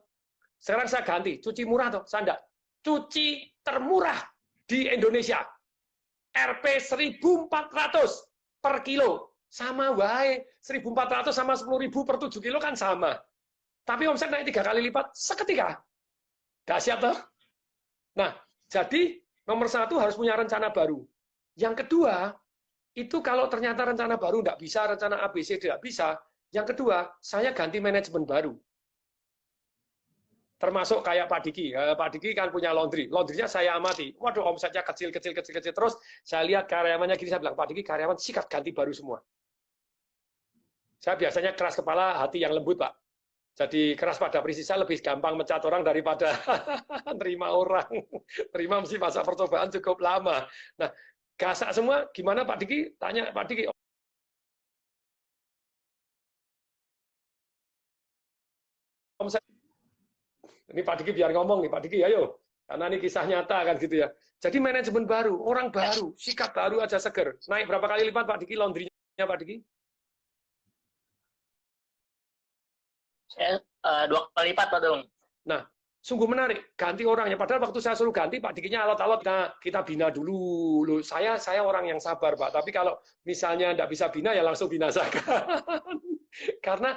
Sekarang saya ganti. Cuci murah, toh. Saya enggak. Cuci termurah di Indonesia. Rp 1.400 per kilo. Sama wae. 1.400 sama 10.000 per 7 kilo kan sama. Tapi omset naik 3 kali lipat seketika. Dahsyat, toh. Nah, jadi nomor 1 harus punya rencana baru. Yang kedua, itu kalau ternyata rencana baru tidak bisa, rencana ABC tidak bisa, yang kedua, saya ganti manajemen baru. Termasuk kayak Pak Diki. Pak Diki kan punya laundry. Laundrynya saya amati. Waduh, omsetnya kecil. Terus saya lihat karyawannya gini, saya bilang, Pak Diki, karyawan sikat ganti baru semua. Saya biasanya keras kepala, hati yang lembut, Pak. Jadi keras pada prinsip saya lebih gampang mencat orang daripada terima orang. Terima mesti masa percobaan cukup lama. Nah, gasak semua, gimana Pak Diki? Tanya Pak Diki. Ini Pak Diki biar ngomong nih, Pak Diki, ayo. Karena ini kisah nyata kan gitu ya. Jadi manajemen baru, orang baru, sikap baru aja seger. Naik berapa kali lipat Pak Diki laundry-nya Pak Diki? 2 kali lipat, Pak Dong. Nah, sungguh menarik. Ganti orangnya. Padahal waktu saya suruh ganti, Pak Dikinya alot-alot. Kita bina dulu. Loh, saya orang yang sabar, Pak. Tapi kalau misalnya tidak bisa bina, ya langsung binasakan. Karena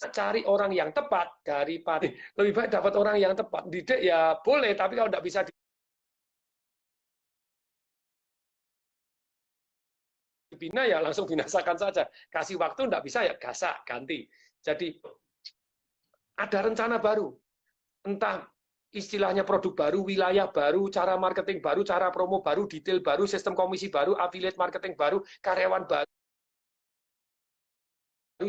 cari orang yang tepat daripada lebih baik dapat orang yang tepat. Didik ya boleh, tapi kalau tidak bisa dibina ya langsung binasakan saja. Kasih waktu tidak bisa ya gasak, ganti. Jadi ada rencana baru. Entah istilahnya produk baru, wilayah baru, cara marketing baru, cara promo baru, detail baru, sistem komisi baru, affiliate marketing baru, karyawan baru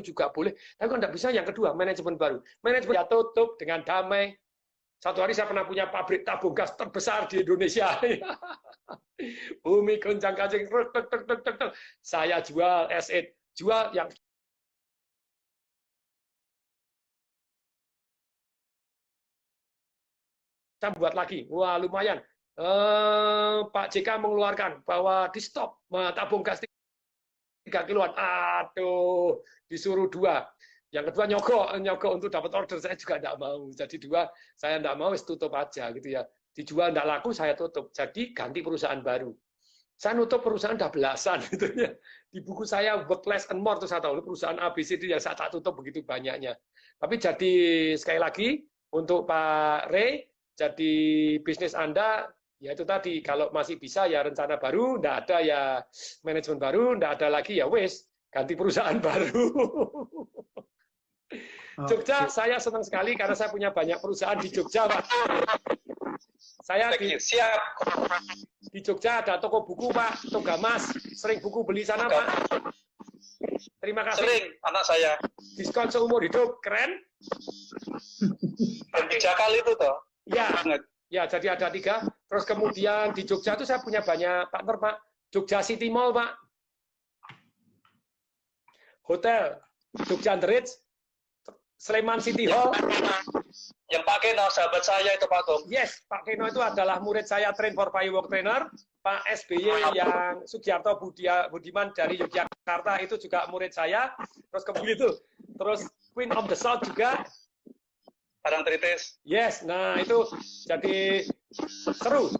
juga boleh. Tapi kalau tidak bisa, yang kedua, manajemen baru. Manajemen ya tutup dengan damai. Satu hari saya pernah punya pabrik tabung gas terbesar di Indonesia. Bumi goncang kancing. Saya jual S8. Jual yang saya buat lagi. Wah, lumayan. Pak JK mengeluarkan bahwa di stop tabung gas 3 kiloan. Aduh, disuruh 2. Yang kedua nyogok untuk dapat order, saya juga tidak mau. Jadi 2 saya tidak mau, tutup aja gitu ya. Dijual tidak laku, saya tutup. Jadi ganti perusahaan baru. Saya nutup perusahaan udah belasan gitu ya. Di buku saya Work Less and More, itu saya tahu perusahaan ABCD yang saya tak tutup begitu banyaknya. Tapi jadi sekali lagi untuk Pak Ray, jadi bisnis Anda Ya itu tadi, kalau masih bisa ya rencana baru, nggak ada ya manajemen baru, nggak ada lagi ya wes, ganti perusahaan baru. Jogja, saya senang sekali karena saya punya banyak perusahaan di Jogja, Pak. Saya di Jogja ada toko buku, Pak, Togamas. Sering buku beli sana, Pak. Terima kasih. Sering, anak saya. Diskon seumur hidup, keren. Dan 3 kali itu toh. Ya, ya, jadi ada 3. Terus kemudian di Jogja itu saya punya banyak partner, Pak. Jogja City Mall, Pak. Hotel, Jogja The Ritz, Sleman City Hall. Yang Pak Keno, sahabat saya itu Pak Tom. Yes, Pak Keno itu adalah murid saya Train for Firework Trainer. Pak SBY yang Sugiarto Budiman dari Yogyakarta itu juga murid saya. Terus kemudian itu, terus Queen of the South juga. Parangtritis. Yes, nah itu jadi seru.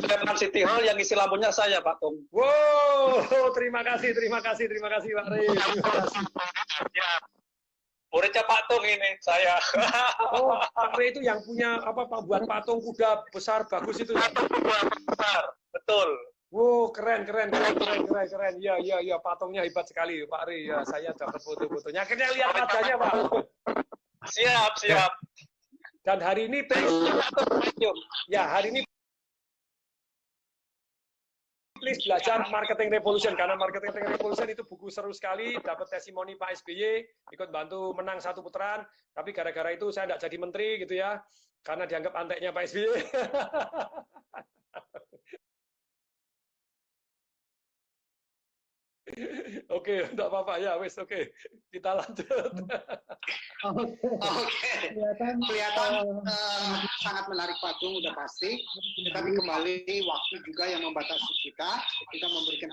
Sleman City Hall yang isi lampunya saya Pak Tom. Wow, terima kasih Pak Rey. Terima kasih. Muridnya Pak Tung ini, saya. Oh, Pak Rey itu yang punya apa Pak buat patung kuda besar bagus itu. Patung kuda besar, betul. Wow, keren. Iya, patungnya hebat sekali, Pak Rey. Ya, saya dapat foto-fotonya. Akhirnya lihat wajahnya, Pak. Siap. Dan hari ini please belajar Marketing Revolution, karena Marketing Revolution itu buku seru sekali, dapat testimoni Pak SBY, ikut bantu menang 1 putaran, tapi gara-gara itu saya tidak jadi menteri gitu ya, karena dianggap anteknya Pak SBY. Oke, enggak apa-apa ya, wes oke. Kita lanjut. Oke. Kelihatan sangat menarik patung udah pasti. Tapi kembali waktu juga yang membatasi kita. Kita memberikan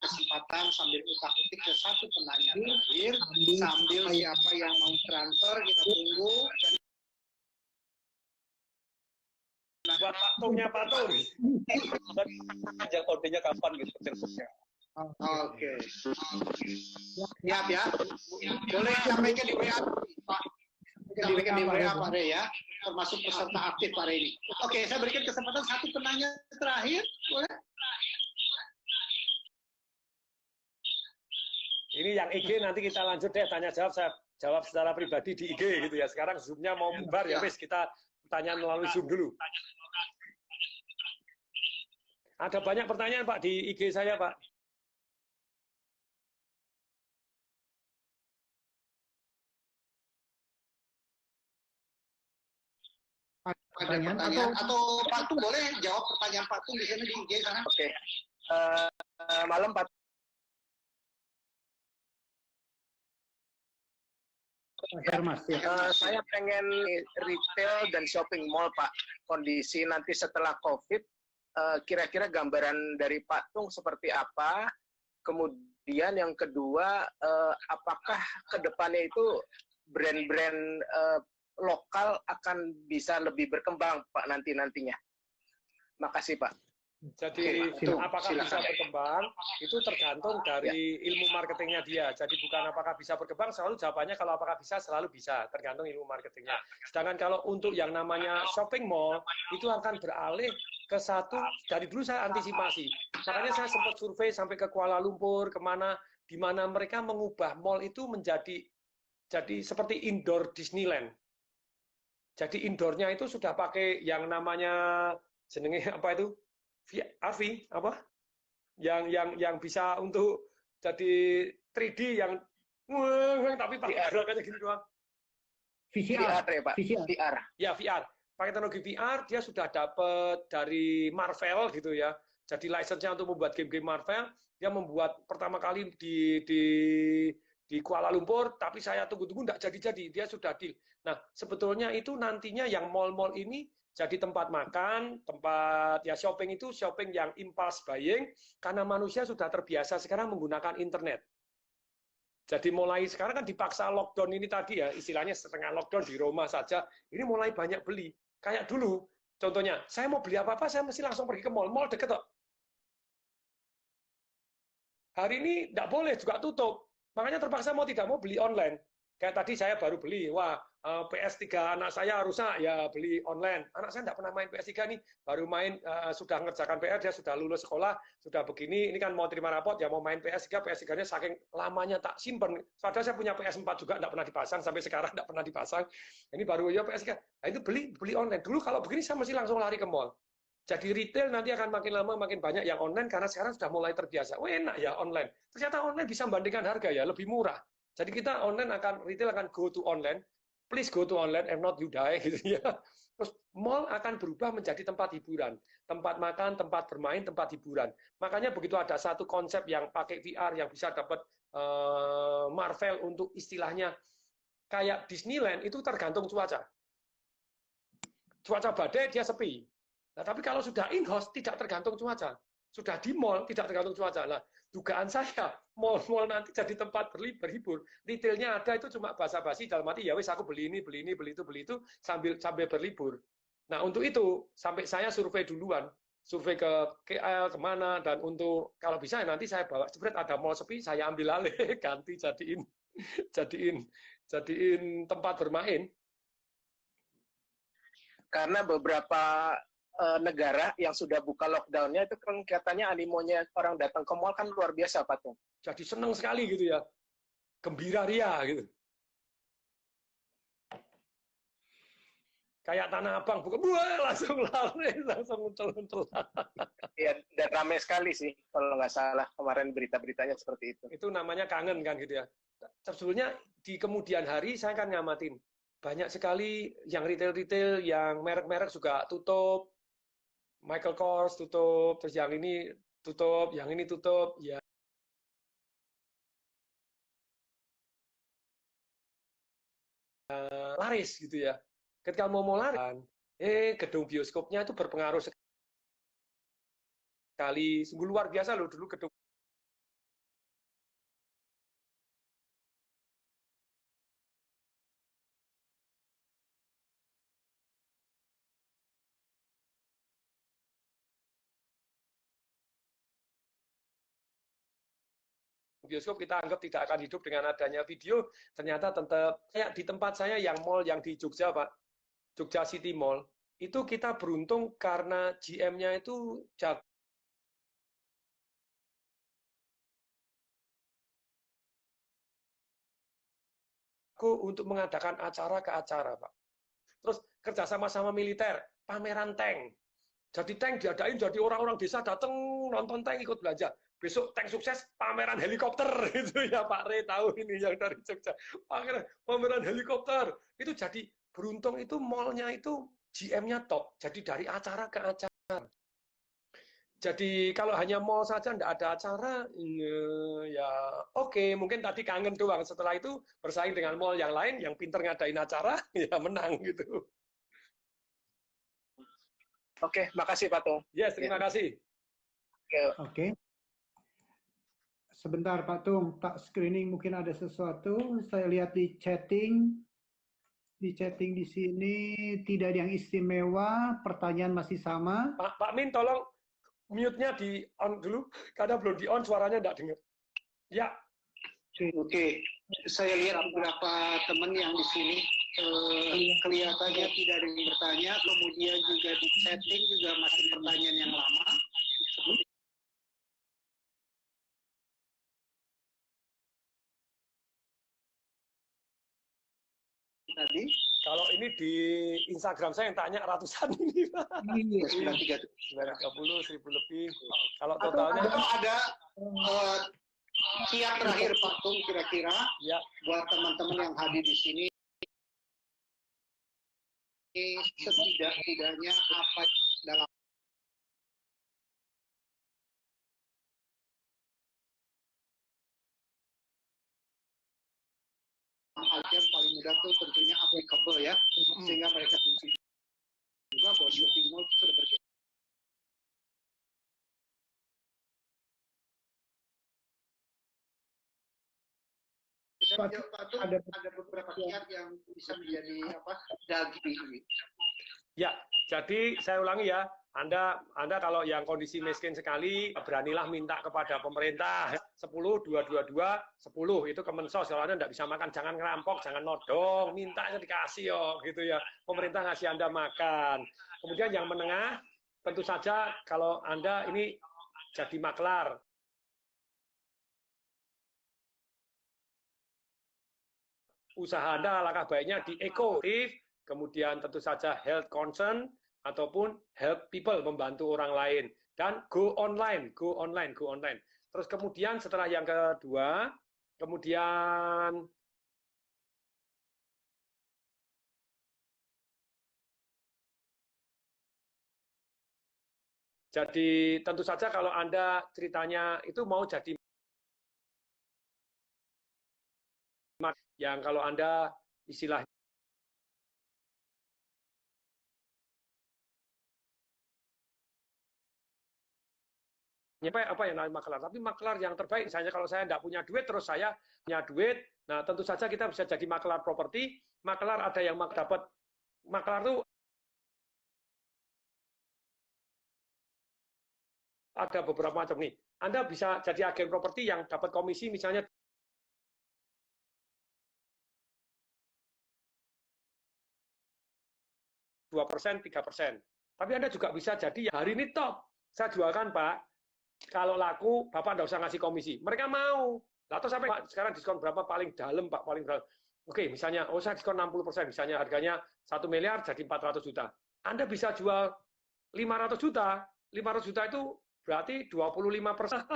kesempatan sambil utak-utik ke satu penanya terakhir. Sambil siapa yang mau transfer kita tunggu. Buat patungnya patung. Aja kodenya kapan gitu teleponnya. Oke. Siap ya. Boleh sampaikan di WA Pak. Sampaikan di WA Pak Rey ya. Termasuk peserta aktif Pak Rey ini. Oke, saya berikan kesempatan satu penanya terakhir. Boleh? Ini yang IG nanti kita lanjut deh, tanya jawab, saya jawab secara pribadi di IG gitu ya. Sekarang Zoom-nya mau bubar ya wes, kita tanya melalui Zoom dulu. Ada banyak pertanyaan Pak di IG saya Pak. Ada pertanyaan atau Pak Tung boleh jawab pertanyaan Pak Tung di sini di IG sana. Oke. Malam Pak. Mas, ya. Saya pengen retail dan shopping mall, Pak. Kondisi nanti setelah COVID, kira-kira gambaran dari Pak Tung seperti apa? Kemudian yang kedua, apakah ke depannya itu brand-brand lokal akan bisa lebih berkembang, Pak, nantinya? Makasih, Pak. Jadi apakah bisa berkembang itu tergantung dari ilmu marketingnya dia. Jadi bukan apakah bisa berkembang, selalu jawabannya kalau apakah bisa selalu bisa, tergantung ilmu marketingnya. Sedangkan kalau untuk yang namanya shopping mall itu akan beralih ke satu, dari dulu saya antisipasi. Makanya saya sempat survei sampai ke Kuala Lumpur, kemana, di mana mereka mengubah mall itu menjadi seperti indoor Disneyland. Jadi indoornya itu sudah pakai yang namanya jenenge apa itu? RV apa yang bisa untuk jadi 3D yang tapi pakai gerakannya gini doang. VR ya Pak. VR. Ya VR. Pakai teknologi VR dia sudah dapat dari Marvel gitu ya. Jadi license-nya untuk membuat game-game Marvel, dia membuat pertama kali di Kuala Lumpur, tapi saya tunggu-tunggu enggak jadi-jadi, dia sudah deal. Nah, sebetulnya itu nantinya yang mall-mall ini jadi tempat makan, tempat ya shopping itu shopping yang impulse buying, karena manusia sudah terbiasa sekarang menggunakan internet. Jadi mulai sekarang kan dipaksa lockdown ini tadi ya, istilahnya setengah lockdown di rumah saja, ini mulai banyak beli. Kayak dulu, contohnya, saya mau beli apa-apa, saya mesti langsung pergi ke mall, mall deket kok. Hari ini nggak boleh, juga tutup. Makanya terpaksa mau tidak mau beli online. Kayak tadi saya baru beli, wah PS3 anak saya rusak, ya beli online. Anak saya tidak pernah main PS3 nih, baru main, sudah ngerjakan PR, dia sudah lulus sekolah, sudah begini, ini kan mau terima rapot, ya mau main PS3, PS3-nya saking lamanya tak simpen. Padahal saya punya PS4 juga, tidak pernah dipasang, sampai sekarang tidak pernah dipasang. Ini baru ya PS3. Nah itu beli online. Dulu kalau begini saya mesti langsung lari ke mall. Jadi retail nanti akan makin lama makin banyak yang online karena sekarang sudah mulai terbiasa. Oh enak ya online. Ternyata online bisa membandingkan harga ya, lebih murah. Jadi kita retail akan go to online. Please go to online, if not you die gitu ya. Terus mall akan berubah menjadi tempat hiburan, tempat makan, tempat bermain, tempat hiburan. Makanya begitu ada satu konsep yang pakai VR yang bisa dapat Marvel untuk istilahnya kayak Disneyland itu tergantung cuaca. Cuaca badai dia sepi. Nah, tapi kalau sudah in-house tidak tergantung cuaca. Sudah di mall tidak tergantung cuaca. Nah, dugaan saya mall-mall nanti jadi tempat berhibur. Retailnya ada itu cuma basa-basi dalam arti ya wis aku beli ini, beli itu sambil berlibur. Nah, untuk itu sampai saya survei duluan, survei ke KL kemana dan untuk kalau bisa nanti saya bawa spread ada mall sepi saya ambil alih ganti jadiin tempat bermain. Karena beberapa negara yang sudah buka lockdown-nya itu kan kelihatannya animonya orang datang ke mall kan luar biasa, Pak Tung. Jadi senang sekali gitu ya, gembira ria gitu. Kayak Tanah Abang buka, langsung lari, langsung muncul. Iya, dan ramai sekali sih kalau nggak salah kemarin berita-beritanya seperti itu. Itu namanya kangen kan gitu ya. Sebetulnya di kemudian hari saya kan ngamatin banyak sekali yang retail-retail yang merek-merek juga tutup. Michael Kors tutup, terus yang ini tutup, yang ini tutup, ya. Laris gitu ya. Ketika mau laris, gedung bioskopnya itu berpengaruh sekali. Sungguh luar biasa loh dulu gedung bioskop kita anggap tidak akan hidup dengan adanya video, ternyata tetap kayak di tempat saya yang mall yang di Jogja, Pak, Jogja City Mall, itu kita beruntung karena GM-nya itu jago untuk mengadakan acara ke acara, Pak. Terus kerjasama sama militer, pameran tank. Jadi tank diadain, jadi orang-orang desa datang nonton tank ikut belanja. Besok tank sukses, pameran helikopter gitu ya Pak Re tahu ini yang dari Jogja. Pameran helikopter itu jadi beruntung itu mallnya itu GM-nya top. Jadi dari acara ke acara. Jadi kalau hanya mall saja tidak ada acara, ya oke, mungkin tadi kangen doang. Setelah itu bersaing dengan mall yang lain yang pinter ngadain acara, ya menang gitu. Oke, makasih Pak Tung. Yes, terima kasih. Oke. Sebentar Pak Tung, tak screening mungkin ada sesuatu. Saya lihat di chatting di sini tidak ada yang istimewa, pertanyaan masih sama. Pak Min, tolong mute-nya di on dulu, karena belum di on suaranya tidak dengar. Ya. Oke. Saya lihat beberapa teman yang di sini kelihatannya tidak ada yang bertanya, kemudian juga di chatting juga masih pertanyaan yang lama. Tadi kalau ini di Instagram saya yang tanya ratusan ini Pak. 930, 1000 lebih. Kalau totalnya ada kiat terakhir Pak Tung kira-kira ya buat teman-teman yang hadir di sini, setidak-tidaknya apa dalam ajar paling mudah tuh tentunya applicable ya, sehingga mereka juga bahwa shopping mall itu sudah bergerak. Ada beberapa kiat yang bisa menjadi daging. ya, jadi saya ulangi ya. Anda kalau yang kondisi miskin sekali, beranilah minta kepada pemerintah. 10, 222, 10 itu Kemensos. Kalau Anda tidak bisa makan, jangan ngerampok, jangan nodong, mintanya dikasih gitu ya. Pemerintah ngasih Anda makan. Kemudian yang menengah, tentu saja kalau Anda ini jadi maklar, usaha Anda langkah baiknya di ekotif, kemudian tentu saja health concern ataupun help people, membantu orang lain, dan go online. Terus kemudian setelah yang kedua, kemudian jadi tentu saja kalau Anda ceritanya itu mau jadi yang kalau Anda istilahnya apa yang namanya maklar, tapi maklar yang terbaik. Misalnya kalau saya tidak punya duit, terus saya punya duit, nah tentu saja kita bisa jadi maklar properti. Maklar ada yang dapat, maklar itu ada beberapa macam nih. Anda bisa jadi agen properti yang dapat komisi misalnya 2%, 3%. Tapi Anda juga bisa jadi hari ini top, saya jualkan Pak, kalau laku Bapak tidak usah ngasih komisi. Mereka mau. Atau sampai Pak, sekarang diskon berapa paling dalam Pak, paling dalam. Oke, misalnya, saya diskon 60%, misalnya harganya 1 miliar jadi 400 juta. Anda bisa jual 500 juta. 500 juta itu berarti 25%.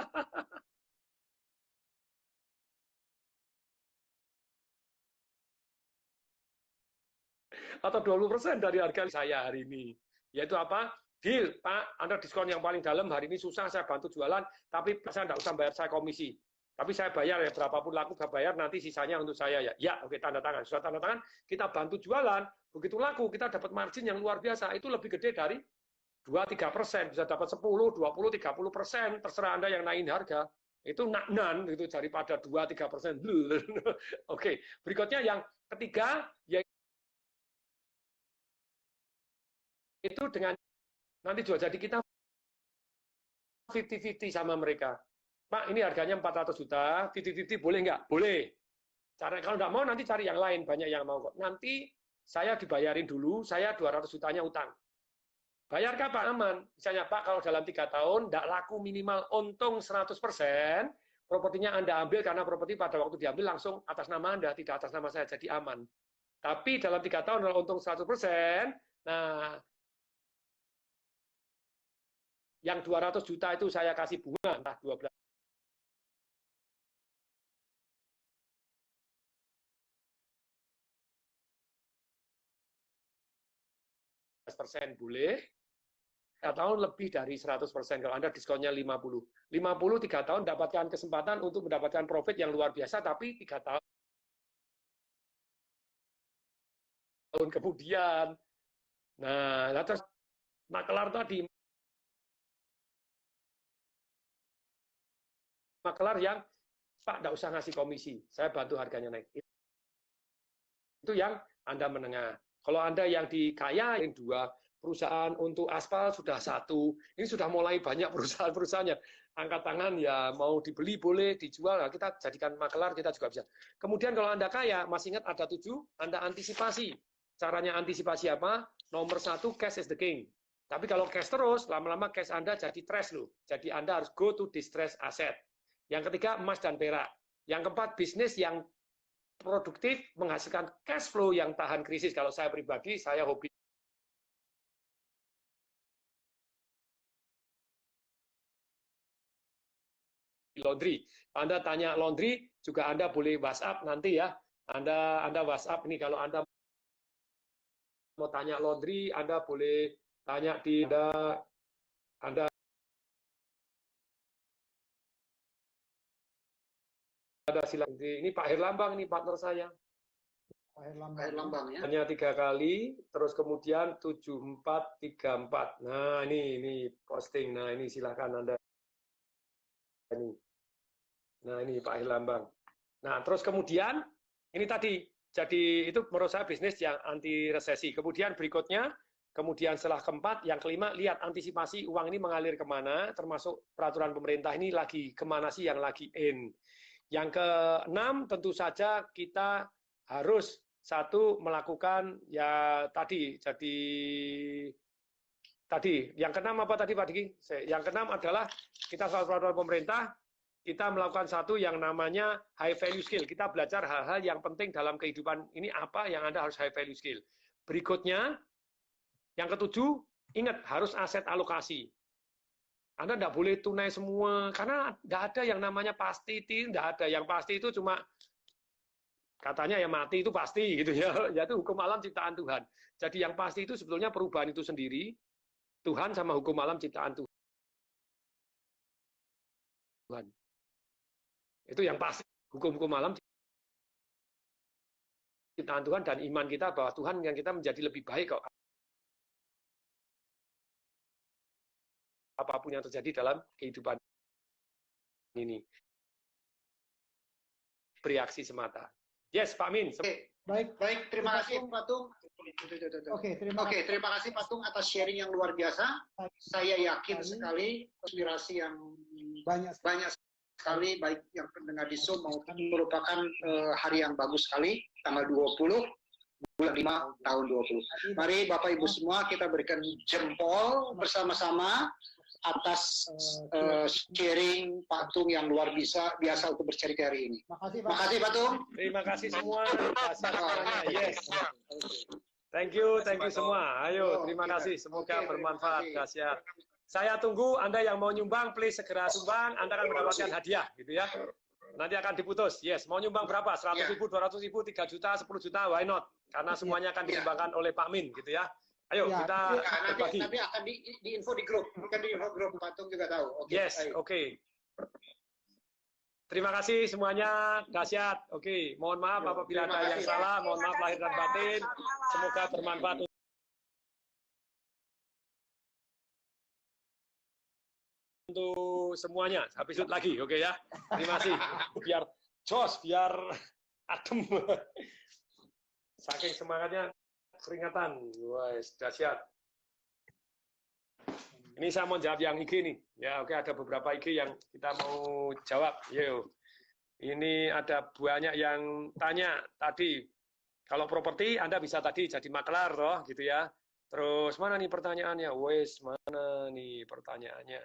Atau 20% dari harga saya hari ini. Yaitu apa? Deal, Pak, Anda diskon yang paling dalam, hari ini susah, saya bantu jualan, tapi saya tidak usah bayar saya komisi. Tapi saya bayar ya, berapapun laku saya bayar, nanti sisanya untuk saya ya. Ya, oke, tanda tangan. Sudah tanda tangan, kita bantu jualan, begitu laku, kita dapat margin yang luar biasa. Itu lebih gede dari 2-3%, bisa dapat 10, 20, 30%, terserah Anda yang naikin harga. Itu naknan, itu daripada 2-3%. Oke, berikutnya yang ketiga, yaitu dengan nanti jual, jadi kita 50-50 sama mereka. Pak, ini harganya 400 juta, 50-50 boleh nggak? Boleh. Cara kalau nggak mau nanti cari yang lain, banyak yang mau kok. Nanti saya dibayarin dulu, saya 200 jutanya utang. Bayar kapan? Aman. Misalnya Pak, kalau dalam 3 tahun nggak laku minimal untung 100%, propertinya Anda ambil karena properti pada waktu diambil langsung atas nama Anda, tidak atas nama saya, jadi aman. Tapi dalam 3 tahun kalau untung 100%, nah yang 200 juta itu saya kasih bunga, entah 12%. Boleh, 3 tahun lebih dari 100%. Kalau Anda diskonnya 50. 50, 3 tahun dapatkan kesempatan untuk mendapatkan profit yang luar biasa, tapi 3 tahun kemudian. Nah, terus maklar tadi, maklar yang Pak tidak usah ngasih komisi, saya bantu harganya naik. Itu yang Anda menengah. Kalau Anda yang di kaya, yang 2, perusahaan untuk aspal sudah 1, ini sudah mulai banyak perusahaan-perusahaannya. Angkat tangan ya, mau dibeli boleh, dijual, nah, kita jadikan maklar, kita juga bisa. Kemudian kalau Anda kaya, masih ingat ada 7, Anda antisipasi. Caranya antisipasi apa? Nomor 1, cash is the king. Tapi kalau cash terus, lama-lama cash Anda jadi trash loh. Jadi Anda harus go to distress asset. Yang ketiga, emas dan perak. Yang keempat, bisnis yang produktif, menghasilkan cash flow yang tahan krisis. Kalau saya pribadi, saya hobi laundry. Anda tanya laundry, juga Anda boleh WhatsApp nanti ya. Anda WhatsApp ini, kalau Anda mau tanya laundry, Anda boleh tanya di Anda ada silakan. Ini Pak Herlambang, ini partner saya. Pak Herlambang ya. Hanya 3 kali, terus kemudian 7434. Nah, ini posting. Nah, ini silakan Anda. Nah, ini Pak Herlambang. Nah, terus kemudian ini tadi, jadi itu menurut saya bisnis yang anti resesi. Kemudian berikutnya Kemudian setelah keempat, yang kelima, lihat antisipasi uang ini mengalir kemana, termasuk peraturan pemerintah ini lagi kemana sih yang lagi in. Yang keenam, tentu saja kita harus satu melakukan ya tadi, jadi tadi yang keenam apa tadi Pak Diki? Yang keenam adalah kita soal peraturan pemerintah, kita melakukan satu yang namanya high value skill. Kita belajar hal-hal yang penting dalam kehidupan ini apa yang Anda harus high value skill. Berikutnya, yang ketujuh, ingat harus aset alokasi. Anda tidak boleh tunai semua, karena tidak ada yang namanya pasti, tidak ada. Yang pasti itu cuma katanya ya mati itu pasti gitu ya. Yaitu hukum alam ciptaan Tuhan. Jadi yang pasti itu sebetulnya perubahan itu sendiri, Tuhan sama hukum alam ciptaan Tuhan. Itu yang pasti, hukum-hukum alam ciptaan Tuhan dan iman kita bahwa Tuhan yang kita menjadi lebih baik kok. Apapun yang terjadi dalam kehidupan ini. Bereaksi semata. Yes, Pak Min. Baik, terima kasih Pak Tung. Terima kasih Pak Tung atas sharing yang luar biasa. Saya yakin sekali inspirasi yang banyak sekali, baik yang pendengar di Zoom maupun merupakan hari yang bagus sekali, tanggal 20 bulan 5 tahun 20. Mari Bapak Ibu semua kita berikan jempol bersama-sama atas sharing Pak Tung yang luar biasa untuk bercerita hari ini. Makasih Pak Tung. Terima kasih semua. Yes. Thank you semua. Ayo, terima kasih. Semoga bermanfaat. Dahsyat. Saya tunggu Anda yang mau nyumbang, please segera sumbang. Anda akan mendapatkan hadiah, gitu ya. Nanti akan diputus. Yes, mau nyumbang berapa? 100.000, 200.000, 3 juta, 10 juta, why not? Karena semuanya akan disumbangkan oleh Pak Min, gitu ya. Ayo kita berbagi. Nanti akan diinfo di grup, bukan di info grup, Pak Tung juga tahu. Yes, oke. Terima kasih semuanya, dahsyat. Oke, mohon maaf apabila ada yang salah, mohon maaf lahir dan batin. Semoga bermanfaat untuk semuanya. Habis itu lagi, oke ya. Terima kasih. Biar jos, biar adem. Saking semangatnya keringatan. Wah, dahsyat. Ini saya mau jawab yang IG nih. Ya, oke, ada beberapa IG yang kita mau jawab. Yo. Ini ada banyak yang tanya tadi. Kalau properti Anda bisa tadi jadi maklar toh, gitu ya. Terus mana nih pertanyaannya? Wes, mana nih pertanyaannya?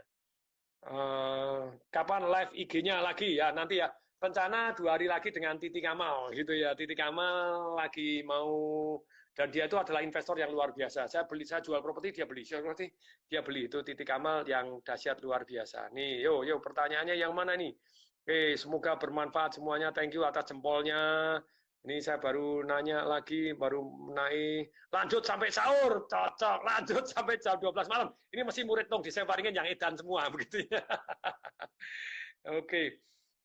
Kapan live IG-nya lagi ya? Nanti ya. Rencana 2 hari lagi dengan Titi Kamal gitu ya. Titi Kamal lagi mau, dan dia itu adalah investor yang luar biasa. Saya jual properti, dia beli. Dia beli itu Titi Kamal yang dahsyat luar biasa. Nih, yo pertanyaannya yang mana nih? Oke, semoga bermanfaat semuanya. Thank you atas jempolnya. Ini saya baru nanya lagi, baru naik. Lanjut sampai sahur, cocok. Lanjut sampai jam 12 malam. Ini masih murid dong, diseparingin yang edan semua begitu ya. Oke.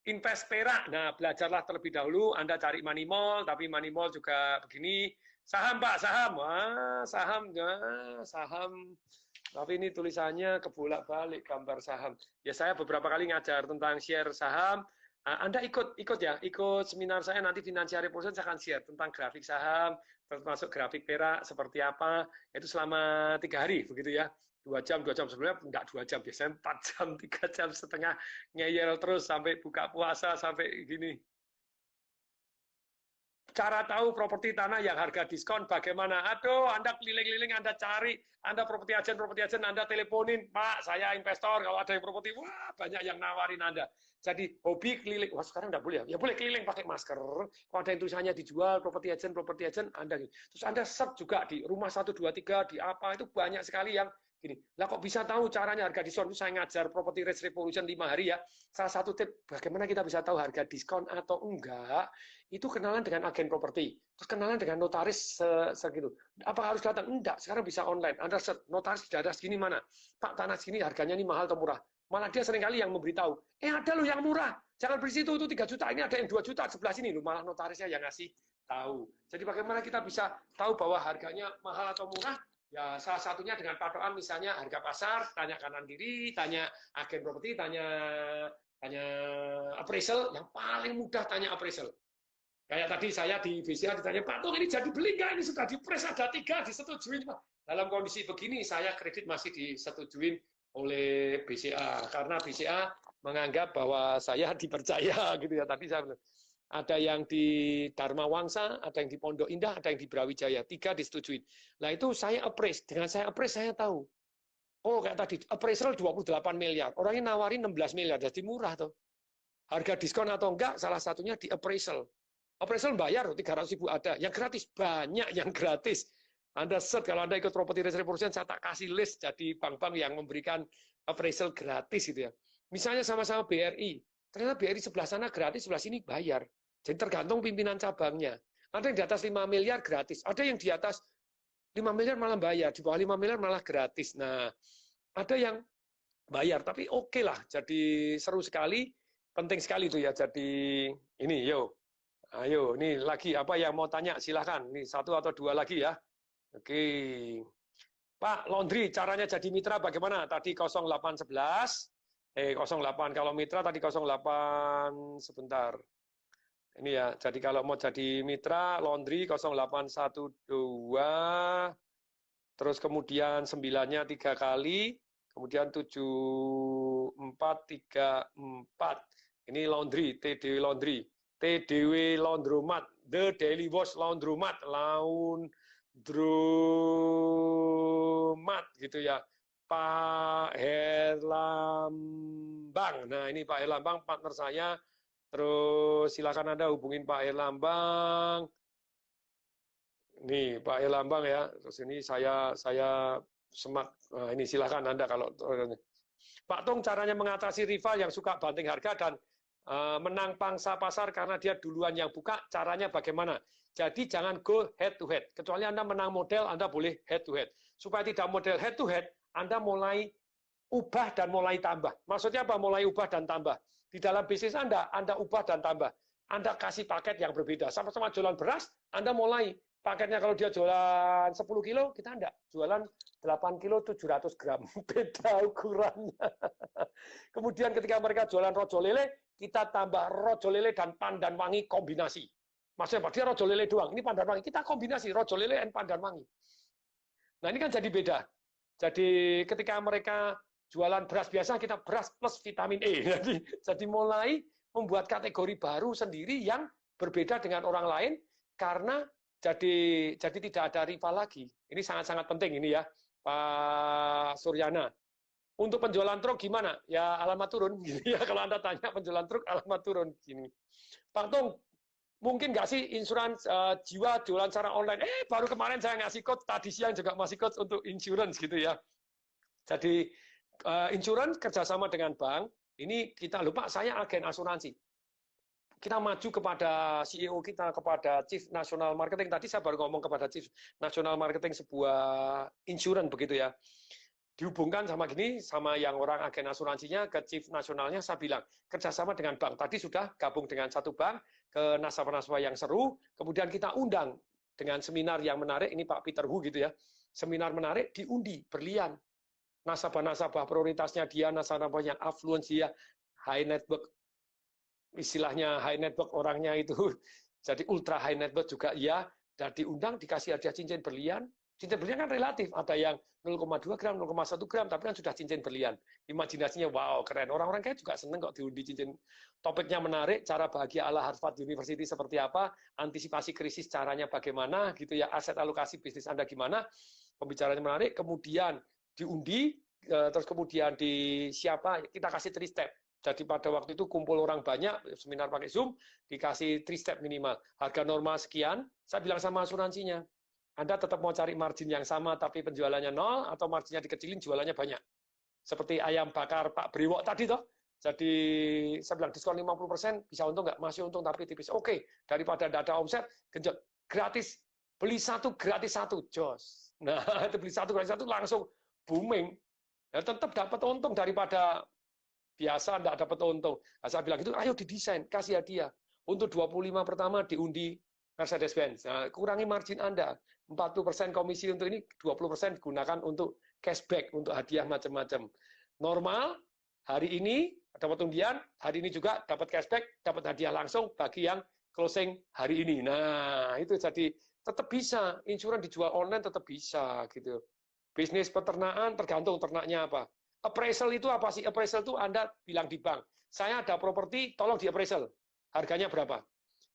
Invest perak. Nah, belajarlah terlebih dahulu. Anda cari money mall, tapi money mall juga begini. Saham, Pak, saham. Wah, saham. Nah, saham. Tapi ini tulisannya kebolak-balik gambar saham. Ya, saya beberapa kali ngajar tentang share saham. Anda ikut ya, ikut seminar saya nanti Financial Revolution, saya akan share tentang grafik saham, termasuk grafik perak seperti apa. Itu selama 3 hari, begitu ya. 2 jam sebenarnya enggak 2 jam, biasanya 4 jam, 3 jam setengah ngeyel terus sampai buka puasa sampai gini. Cara tahu properti tanah yang harga diskon bagaimana? Aduh, Anda keliling-keliling, Anda cari, Anda properti agen, Anda teleponin, Pak, saya investor, kalau ada yang properti, wah banyak yang nawarin Anda. Jadi hobi keliling, wah sekarang enggak boleh ya, boleh keliling pakai masker. Kalau ada yang tulisannya dijual, properti agen, Anda gitu. Terus Anda search juga di rumah 1, 2, 3, di apa, itu banyak sekali yang gini. Lah kok bisa tahu caranya harga diskon? Itu saya ngajar Property Rates Revolution 5 hari ya. Salah satu tip bagaimana kita bisa tahu harga diskon atau enggak, itu kenalan dengan agen properti. Terus kenalan dengan notaris segitu. Apa harus datang? Enggak, sekarang bisa online. Anda search notaris di daerah segini mana? Pak, tanah segini harganya ini mahal atau murah? Malah dia seringkali yang memberitahu, ada loh yang murah. Jangan beli situ, itu 3 juta. Ini ada yang 2 juta sebelah sini loh. Malah notarisnya yang ngasih tahu. Jadi bagaimana kita bisa tahu bahwa harganya mahal atau murah? Ya, salah satunya dengan patokan misalnya harga pasar, tanya kanan kiri, tanya agen properti, tanya appraisal, yang paling mudah tanya appraisal. Kayak tadi saya di BCA ditanya, Pak Tung ini jadi beli nggak? Ini sudah di-price ada 3, disetujui. dalam kondisi begini saya kredit masih disetujuin oleh BCA karena BCA menganggap bahwa saya dipercaya gitu ya. Tadi saya bilang ada yang di Dharma Wangsa, ada yang di Pondok Indah, ada yang di Brawijaya, 3 disetujuin. Nah itu saya appraise, dengan saya appraise saya tahu. Oh kayak tadi appraisal 28 miliar, orangnya nawarin 16 miliar, jadi murah tuh. Harga diskon atau enggak, salah satunya di appraisal. Appraisal bayar 300.000 ada, yang gratis banyak yang gratis. Anda search, kalau Anda ikut Property Research Report, saya tak kasih list jadi bank-bank yang memberikan appraisal gratis gitu ya. Misalnya sama-sama BRI, ternyata BRI sebelah sana gratis, sebelah sini bayar. Jadi tergantung pimpinan cabangnya. Ada yang di atas 5 miliar gratis, ada yang di atas 5 miliar malah bayar, di bawah 5 miliar malah gratis. Nah, ada yang bayar, tapi oke lah, jadi seru sekali, penting sekali itu ya. Jadi ini, ayo, ini lagi apa yang mau tanya silahkan, ini 1 atau 2 lagi ya. Oke, Pak Laundry, caranya jadi mitra bagaimana? Tadi 0811, 08 kalau mitra tadi 08 sebentar. Ini ya, jadi kalau mau jadi mitra Laundry 0812, terus kemudian 9-nya 3 kali, kemudian 7434. Ini Laundry, TDW Laundry, TDW Laundromat, The Daily Wash Laundromat, Laundromat gitu ya. Pak Herlambang. Nah, ini Pak Herlambang partner saya. Terus silakan Anda hubungin Pak Herlambang. Nih, Pak Herlambang ya. Terus ini saya semak. Nah, ini silakan Anda kalau Pak Tung, caranya mengatasi rival yang suka banting harga dan menang pangsa pasar karena dia duluan yang buka, caranya bagaimana? Jadi jangan go head to head. Kecuali Anda menang model, Anda boleh head to head. Supaya tidak model head to head, Anda mulai ubah dan mulai tambah. Maksudnya apa? Mulai ubah dan tambah. Di dalam bisnis Anda ubah dan tambah. Anda kasih paket yang berbeda. Sama-sama jualan beras, Anda mulai paketnya kalau dia jualan 10 kilo, kita enggak. Jualan 8 kilo 700 gram. Beda ukurannya. Kemudian ketika mereka jualan rojo lele, kita tambah rojo lele dan pandan wangi kombinasi. Maksudnya dia rojo lele doang, ini pandan wangi. Kita kombinasi rojo lele dan pandan wangi. Nah ini kan jadi beda. Jadi ketika mereka jualan beras biasa, kita beras plus vitamin E. Jadi mulai membuat kategori baru sendiri yang berbeda dengan orang lain karena jadi tidak ada rival lagi. Ini sangat-sangat penting ini ya, Pak Suryana. Untuk penjualan truk gimana? Ya alamat turun. Gini ya, kalau Anda tanya penjualan truk alamat turun. Gini. Pak Tung, mungkin nggak sih insurans jiwa jualan secara online? Baru kemarin saya ngasih code, tadi siang juga masih code untuk insurance gitu ya. Jadi insurance kerjasama dengan bank, ini kita lupa saya agen asuransi. Kita maju kepada CEO kita, kepada Chief National Marketing. Tadi saya baru ngomong kepada Chief National Marketing sebuah insurance begitu ya. Dihubungkan sama gini, sama yang orang agen asuransinya, ke Chief Nasionalnya, saya bilang, kerjasama dengan bank. Tadi sudah gabung dengan satu bank, ke nasabah-nasabah yang seru, kemudian kita undang dengan seminar yang menarik, ini Pak Peter Hu gitu ya, seminar menarik, diundi, berlian. Nasabah-nasabah prioritasnya dia, nasabah yang affluence dia, high network, istilahnya high network orangnya itu, jadi ultra high network juga ya, dan diundang, dikasih hadiah cincin berlian. Cincin berlian kan relatif, ada yang 0,2 gram, 0,1 gram, tapi kan sudah cincin berlian. Imajinasinya, wow, keren. Orang-orang kayak juga seneng kok diundi cincin. Topiknya menarik, cara bahagia ala Harvard University seperti apa, antisipasi krisis caranya bagaimana, gitu ya, aset alokasi bisnis Anda gimana, pembicaranya menarik, kemudian diundi, terus kemudian di siapa, kita kasih 3 step. Jadi pada waktu itu kumpul orang banyak, seminar pakai Zoom, dikasih 3 step minimal. Harga normal sekian, saya bilang sama asuransinya, Anda tetap mau cari margin yang sama tapi penjualannya 0 atau marginnya dikecilin jualannya banyak. Seperti ayam bakar Pak Brewok tadi toh. Jadi saya bilang diskon 50% bisa untung nggak? Masih untung tapi tipis. Oke, daripada data omset genjot gratis. Beli 1 gratis 1, jos. Nah, itu beli 1 gratis 1 langsung booming. Ya, tetap dapat untung daripada biasa enggak dapat untung. Nah, saya bilang itu ayo didesain, kasih hadiah. Untuk 25 pertama diundi Mercedes-Benz. Nah, kurangi margin Anda. 40% komisi untuk ini, 20% gunakan untuk cashback, untuk hadiah macam-macam. Normal, hari ini dapat undian, hari ini juga dapat cashback, dapat hadiah langsung bagi yang closing hari ini. Nah, itu jadi tetap bisa. Insurans dijual online tetap bisa gitu. Bisnis peternakan tergantung ternaknya apa. Appraisal itu apa sih? Appraisal itu Anda bilang di bank, saya ada properti, tolong di appraisal. Harganya berapa?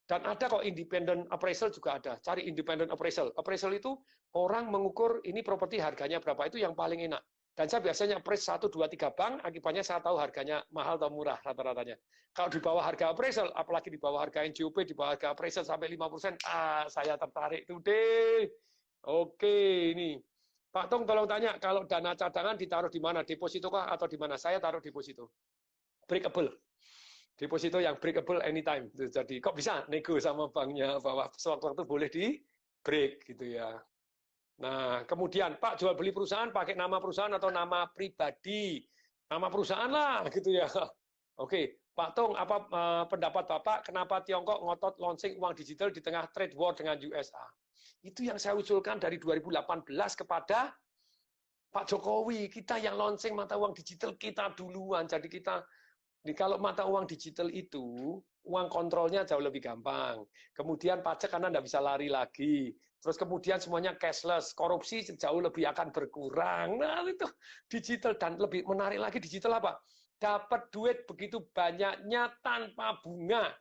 Dan ada kok independent appraisal juga ada. Cari independent appraisal. Appraisal itu orang mengukur ini properti harganya berapa. Itu yang paling enak. Dan saya biasanya appraise 1, 2, 3 bank, akibatnya saya tahu harganya mahal atau murah rata-ratanya. Kalau di bawah harga appraisal, apalagi di bawah harga NJOP, di bawah harga appraisal sampai 5%, saya tertarik tuh deh. Oke, ini. Pak Tung tolong tanya, kalau dana cadangan ditaruh di mana? Deposito kah atau di mana? Saya taruh deposito. Breakable. Deposito yang breakable anytime. Jadi kok bisa nego sama banknya bahwa sewaktu-waktu boleh di break gitu ya. Nah, kemudian Pak jual beli perusahaan pakai nama perusahaan atau nama pribadi? Nama perusahaan lah gitu ya. Oke, Pak Tung, apa pendapat Bapak kenapa Tiongkok ngotot launching uang digital di tengah trade war dengan USA? Itu yang saya usulkan dari 2018 kepada Pak Jokowi. Kita yang launching mata uang digital kita duluan. Jadi kita, kalau mata uang digital itu, uang kontrolnya jauh lebih gampang. Kemudian pajak karena tidak bisa lari lagi. Terus kemudian semuanya cashless. Korupsi jauh lebih akan berkurang. Nah itu digital. Dan lebih menarik lagi digital apa? Dapat duit begitu banyaknya tanpa bunga.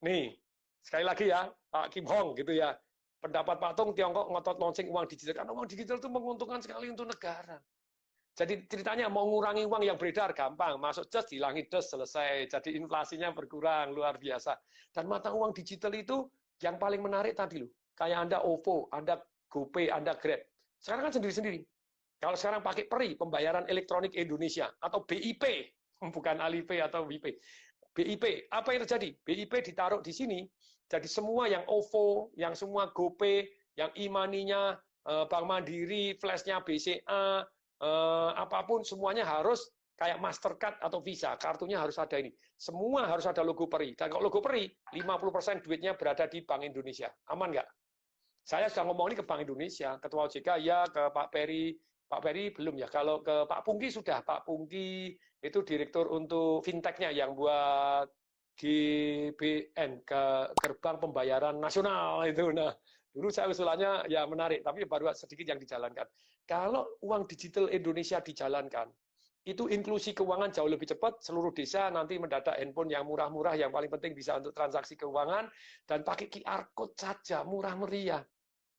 Nih, sekali lagi ya, Pak Kim Hong gitu ya. Pendapat Pak Tung, Tiongkok ngotot launching uang digital. Karena uang digital itu menguntungkan sekali untuk negara. Jadi ceritanya mau ngurangi uang yang beredar, gampang. Masuk just, hilangi just, selesai. Jadi inflasinya berkurang, luar biasa. Dan mata uang digital itu yang paling menarik tadi loh. Kayak Anda OVO, Anda GoPay, Anda Grab. Sekarang kan sendiri-sendiri. Kalau sekarang pakai PERI, Pembayaran Elektronik Indonesia, atau BIP, bukan Alipay atau WePay. BIP, apa yang terjadi? BIP ditaruh di sini, jadi semua yang OVO, yang semua GoPay, yang e-money-nya, Bank Mandiri, flash-nya BCA, apapun semuanya harus kayak Mastercard atau Visa, kartunya harus ada ini. Semua harus ada logo PERI. Dan kalau logo PERI, 50% duitnya berada di Bank Indonesia. Aman nggak? Saya sudah ngomong ini ke Bank Indonesia, Ketua OJK ya, ke Pak Peri. Pak Peri belum ya. Kalau ke Pak Pungki sudah. Pak Pungki itu direktur untuk fintech-nya yang buat GBN, ke Gerbang Pembayaran Nasional itu. Nah, dulu saya usulannya ya menarik, tapi baru sedikit yang dijalankan. Kalau uang digital Indonesia dijalankan, itu inklusi keuangan jauh lebih cepat, seluruh desa nanti mendadak handphone yang murah-murah, yang paling penting bisa untuk transaksi keuangan, dan pakai QR Code saja, murah meriah.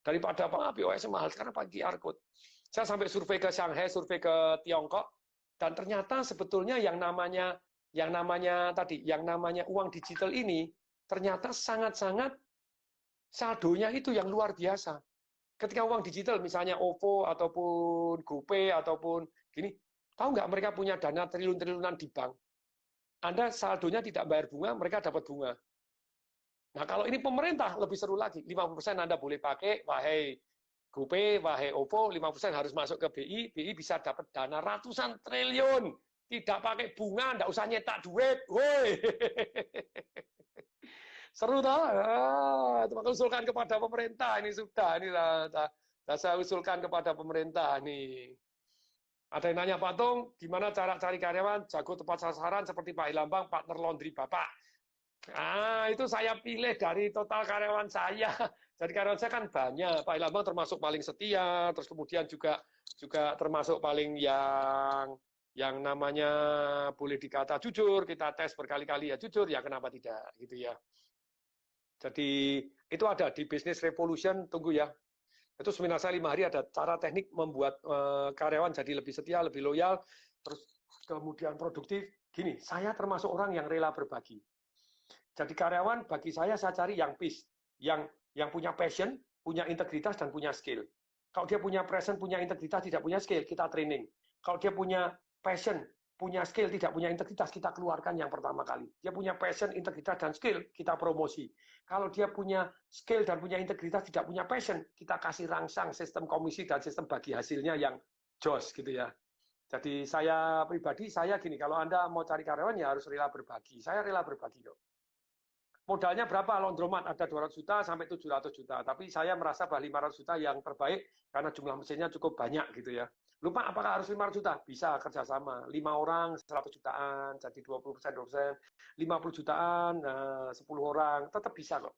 Daripada POS mahal, sekarang pakai QR Code. Saya sampai survei ke Shanghai, survei ke Tiongkok, dan ternyata sebetulnya yang namanya uang digital ini ternyata sangat-sangat saldonya itu yang luar biasa. Ketika uang digital misalnya OVO ataupun GoPay ataupun gini, tahu nggak mereka punya dana triliun-triliunan di bank? Anda saldonya tidak bayar bunga, mereka dapat bunga. Nah, kalau ini pemerintah lebih seru lagi. 50% Anda boleh pakai, wahai GoPay, wahai OVO, 50% harus masuk ke BI. BI bisa dapat dana ratusan triliun. Tidak pakai bunga, tidak usah nyetak duit. Woi. Seru toh? Itu usulkan kepada pemerintah. Ini sudah, saya usulkan kepada pemerintah nih. Ada yang nanya, Pak Tung, gimana cara cari karyawan jago tepat sasaran seperti Pak Ilambang, partner laundry Bapak? Itu saya pilih dari total karyawan saya. Jadi karyawan saya kan banyak. Pak Ilambang termasuk paling setia, terus kemudian juga termasuk paling yang namanya boleh dikata jujur, kita tes berkali-kali ya jujur, ya kenapa tidak gitu ya. Jadi itu ada di Business Revolution, tunggu ya. Itu seminar saya 5 hari, ada cara teknik membuat karyawan jadi lebih setia, lebih loyal, terus kemudian produktif. Gini, saya termasuk orang yang rela berbagi. Jadi karyawan bagi saya cari yang peace, yang punya passion, punya integritas dan punya skill. Kalau dia punya passion, punya integritas, tidak punya skill, kita training. Kalau dia punya passion, punya skill, tidak punya integritas, kita keluarkan yang pertama kali. Dia punya passion, integritas dan skill, kita promosi. Kalau dia punya skill dan punya integritas, tidak punya passion, kita kasih rangsang sistem komisi dan sistem bagi hasilnya yang jos gitu ya. Jadi saya pribadi, saya gini, kalau Anda mau cari karyawan ya harus rela berbagi. Saya rela berbagi kok. Modalnya berapa? Laundromat ada 200 juta sampai 700 juta. Tapi saya merasa bahwa 500 juta yang terbaik karena jumlah mesinnya cukup banyak gitu ya. Lupa apakah harus 500 juta? Bisa kerjasama. 5 orang 100 jutaan, jadi 20%, 50 jutaan, 10 orang, tetap bisa kok.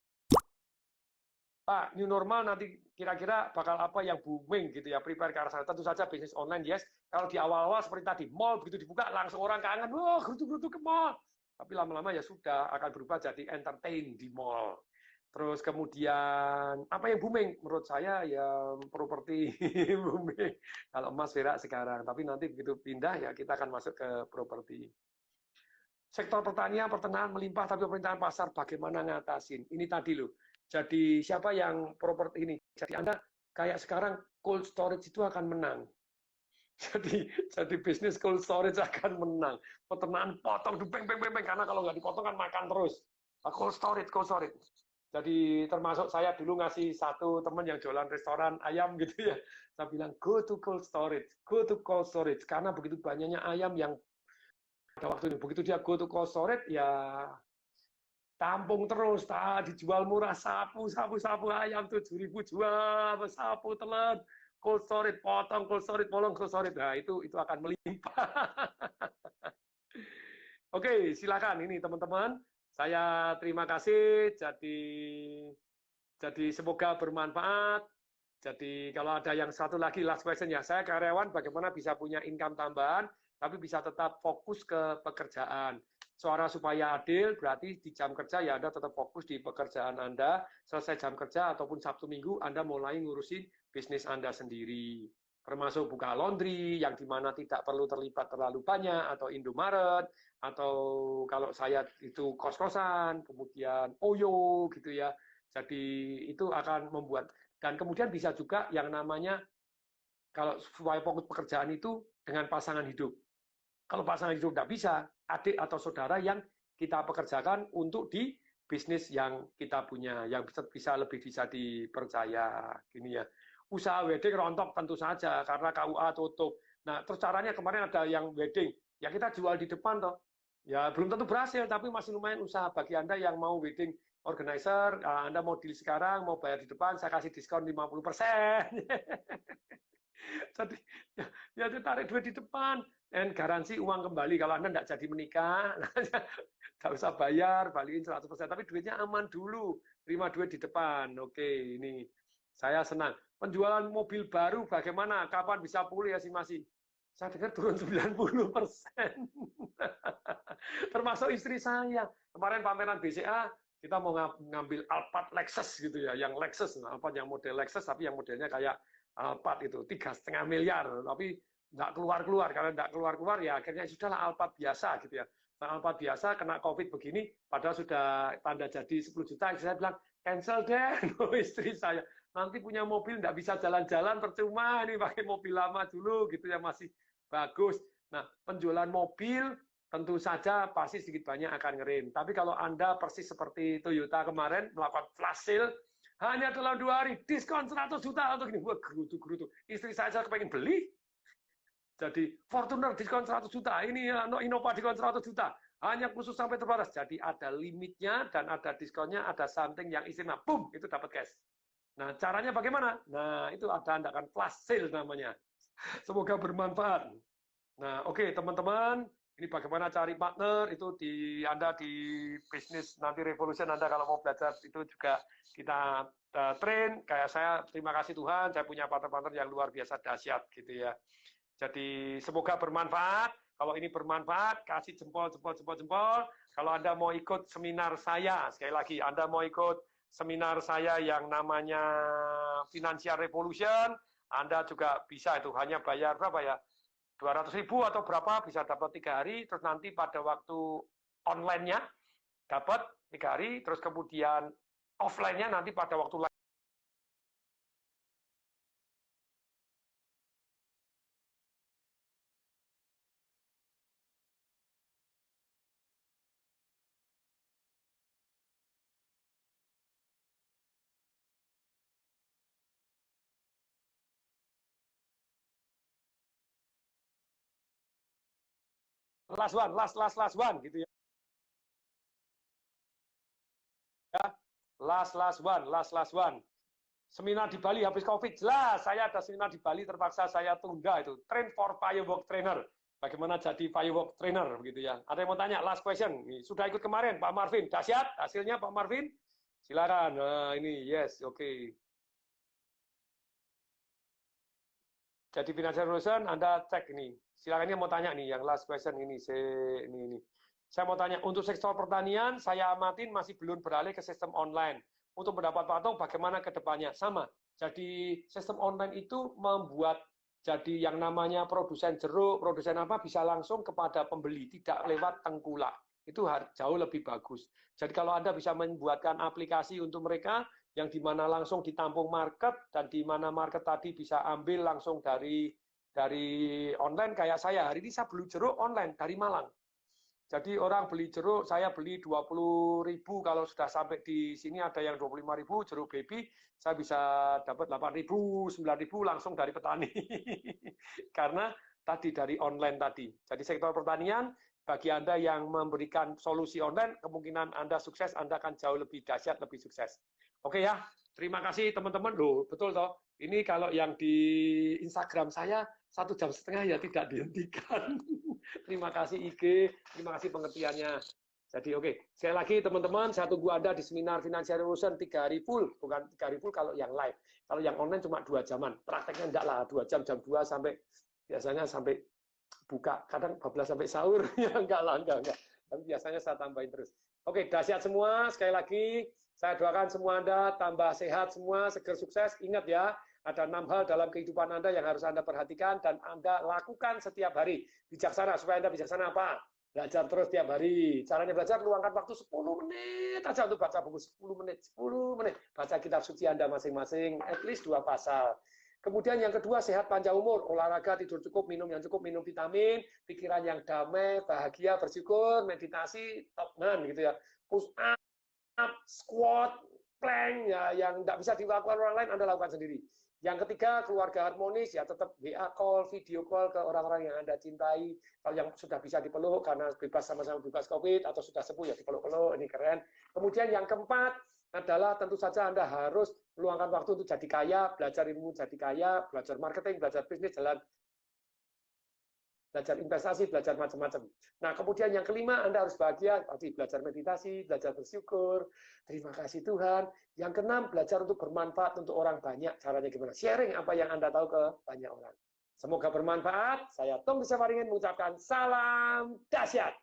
Pak, new normal nanti kira-kira bakal apa yang booming gitu ya, prepare ke arah sana. Tentu saja bisnis online, yes. Kalau di awal-awal seperti tadi, mall begitu dibuka langsung orang kangen, wah gerutu-gerutu ke mall. Tapi lama-lama ya sudah akan berubah jadi entertain di mall. Terus kemudian apa yang booming? Menurut saya ya properti booming. Kalau emas perak sekarang, tapi nanti begitu pindah ya kita akan masuk ke properti. Sektor pertanian, pertanian melimpah, tapi pemerintahan pasar bagaimana ngatasin? Ini tadi loh. Jadi siapa yang properti ini? Jadi Anda kayak sekarang cold storage itu akan menang. Jadi bisnis cold storage akan menang. Peternakan potong, beng, karena kalau nggak dipotong kan makan terus. Cold storage. Jadi termasuk saya dulu ngasih satu teman yang jualan restoran ayam gitu ya. Saya bilang go to cold storage. Karena begitu banyaknya ayam yang pada waktu itu, begitu dia go to cold storage ya tampung terus, dijual murah sapu ayam 7.000 jual, sapu telan, cold storage potong, cold storage bolong, cold storage. Nah, itu akan melimpah. Oke, silakan ini teman-teman. Saya terima kasih. Jadi semoga bermanfaat. Jadi kalau ada yang satu lagi last question ya, saya karyawan bagaimana bisa punya income tambahan tapi bisa tetap fokus ke pekerjaan. Suara supaya adil, berarti di jam kerja ya Anda tetap fokus di pekerjaan Anda, selesai jam kerja ataupun Sabtu Minggu Anda mulai ngurusin bisnis Anda sendiri. Termasuk buka laundry, yang dimana tidak perlu terlibat terlalu banyak, atau Indomaret, atau kalau saya itu kos-kosan, kemudian Oyo gitu ya. Jadi itu akan membuat, dan kemudian bisa juga yang namanya, kalau supaya fokus pekerjaan itu dengan pasangan hidup. Kalau pasangan hidup tidak bisa, adik atau saudara yang kita pekerjakan untuk di bisnis yang kita punya, yang lebih bisa dipercaya, gini ya. Usaha wedding rontok tentu saja karena KUA tutup. Nah, terus caranya kemarin ada yang wedding, ya kita jual di depan toh. Ya belum tentu berhasil, tapi masih lumayan usaha bagi Anda yang mau wedding organizer, Anda mau deal sekarang, mau bayar di depan, saya kasih diskon 50%. Jadi ya ditarik duit di depan dan garansi uang kembali kalau Anda tidak jadi menikah, nggak usah bayar, balikin 100%, tapi duitnya aman dulu, terima duit di depan. Oke, ini saya senang. Penjualan mobil baru bagaimana? Kapan bisa pulih ya si Masih? Saya dengar turun 90%. Termasuk istri saya. Kemarin pameran BCA, kita mau ngambil Alphard Lexus gitu ya, yang Lexus, Alphard yang model Lexus, tapi yang modelnya kayak Alphard itu 3,5 miliar, tapi nggak keluar-keluar. Karena nggak keluar-keluar ya akhirnya sudahlah Alphard biasa gitu ya. Nah, Alphard biasa kena COVID begini, padahal sudah tanda jadi 10 juta. Saya bilang cancel deh, istri saya. Nanti punya mobil nggak bisa jalan-jalan, percuma ini pakai mobil lama dulu gitu ya, masih bagus. Nah, penjualan mobil tentu saja pasti sedikit banyak akan ngerin. Tapi kalau Anda persis seperti Toyota kemarin melakukan flash sale, hanya dalam 2 hari, diskon 100 juta untuk ini. Wah, gerutu-gerutu. Istri saya kepengen beli. Jadi, Fortuner diskon 100 juta. Ini Innova diskon 100 juta. Hanya khusus sampai terbatas. Jadi, ada limitnya dan ada diskonnya, ada something yang istimewa. Boom, itu dapat cash. Nah, caranya bagaimana? Nah, itu ada Anda akan flash sale namanya. Semoga bermanfaat. Nah, oke, teman-teman. Ini bagaimana cari partner, itu Anda di bisnis nanti Revolution, Anda kalau mau belajar itu juga kita train. Kayak saya, terima kasih Tuhan, saya punya partner-partner yang luar biasa dahsyat gitu ya. Jadi semoga bermanfaat. Kalau ini bermanfaat, kasih jempol. Kalau Anda mau ikut seminar saya, sekali lagi, Anda mau ikut seminar saya yang namanya Financial Revolution, Anda juga bisa itu, hanya bayar berapa ya? 200.000 atau berapa, bisa dapat 3 hari, terus nanti pada waktu online-nya dapat 3 hari, terus kemudian offline-nya nanti pada waktu last one gitu ya. Last one. Seminar di Bali habis COVID, jelas saya ada seminar di Bali terpaksa saya tunda itu. Train for Firework Trainer. Bagaimana jadi Firework Trainer begitu ya. Ada yang mau tanya, last question. Sudah ikut kemarin Pak Marvin, dahsyat hasilnya Pak Marvin. Silakan. Nah, ini yes, oke. Jadi financial revolution Anda cek ini. Silakan ini mau tanya nih, yang last question ini. Ini. Saya mau tanya, untuk sektor pertanian, saya amatin masih belum beralih ke sistem online. Untuk mendapat patung, bagaimana ke depannya? Sama. Jadi sistem online itu membuat jadi yang namanya produsen jeruk, produsen apa, bisa langsung kepada pembeli, tidak lewat tengkulak. Itu jauh lebih bagus. Jadi kalau Anda bisa membuatkan aplikasi untuk mereka, yang di mana langsung ditampung market, dan di mana market tadi bisa ambil langsung dari online, kayak saya. Hari ini saya beli jeruk online dari Malang. Jadi orang beli jeruk, saya beli 20.000, kalau sudah sampai di sini ada yang 25.000 jeruk baby, saya bisa dapat 8.000, 9.000 langsung dari petani. Karena tadi dari online tadi. Jadi sektor pertanian, bagi Anda yang memberikan solusi online, kemungkinan Anda sukses, Anda akan jauh lebih dahsyat, lebih sukses. Oke ya, terima kasih teman-teman. Loh, betul toh. Ini kalau yang di Instagram saya 1,5 jam ya tidak dihentikan. Terima kasih IG, terima kasih pengertiannya. Jadi oke, sekali lagi teman-teman, saya tunggu Anda di seminar Financial Revolution 3 hari full, bukan 3 hari full kalau yang live. Kalau yang online cuma 2 jaman. Prakteknya enggak lah, 2 jam, jam 2 sampai biasanya sampai buka, kadang 12 sampai sahur. Ya enggak lah, enggak. Tapi biasanya saya tambahin terus. Oke, dahsyat semua. Sekali lagi, saya doakan semua Anda tambah sehat semua, seger sukses. Ingat ya, ada 6 hal dalam kehidupan Anda yang harus Anda perhatikan dan Anda lakukan setiap hari. Bijaksana, supaya Anda bijaksana apa? Belajar terus tiap hari. Caranya belajar, luangkan waktu 10 menit aja untuk baca buku. 10 menit, 10 menit. Baca kitab suci Anda masing-masing, at least 2 pasal. Kemudian yang kedua, sehat panjang umur. Olahraga, tidur cukup, minum yang cukup, minum vitamin, pikiran yang damai, bahagia, bersyukur, meditasi, top man gitu ya. Push up, squat, plank, ya, yang tidak bisa dilakukan orang lain, Anda lakukan sendiri. Yang ketiga, keluarga harmonis, ya tetap WA call, video call ke orang-orang yang Anda cintai. Kalau yang sudah bisa dipeluk, karena bebas sama-sama bebas COVID, atau sudah sembuh, ya dipeluk-peluk, ini keren. Kemudian yang keempat, adalah tentu saja Anda harus meluangkan waktu untuk jadi kaya, belajar ilmu jadi kaya, belajar marketing, belajar bisnis, belajar investasi, belajar macam-macam. Nah, kemudian yang kelima, Anda harus bahagia, belajar meditasi, belajar bersyukur, terima kasih Tuhan. Yang keenam, belajar untuk bermanfaat untuk orang banyak. Caranya gimana? Sharing apa yang Anda tahu ke banyak orang. Semoga bermanfaat. Saya Tung Bisa Waringin mengucapkan salam dahsyat.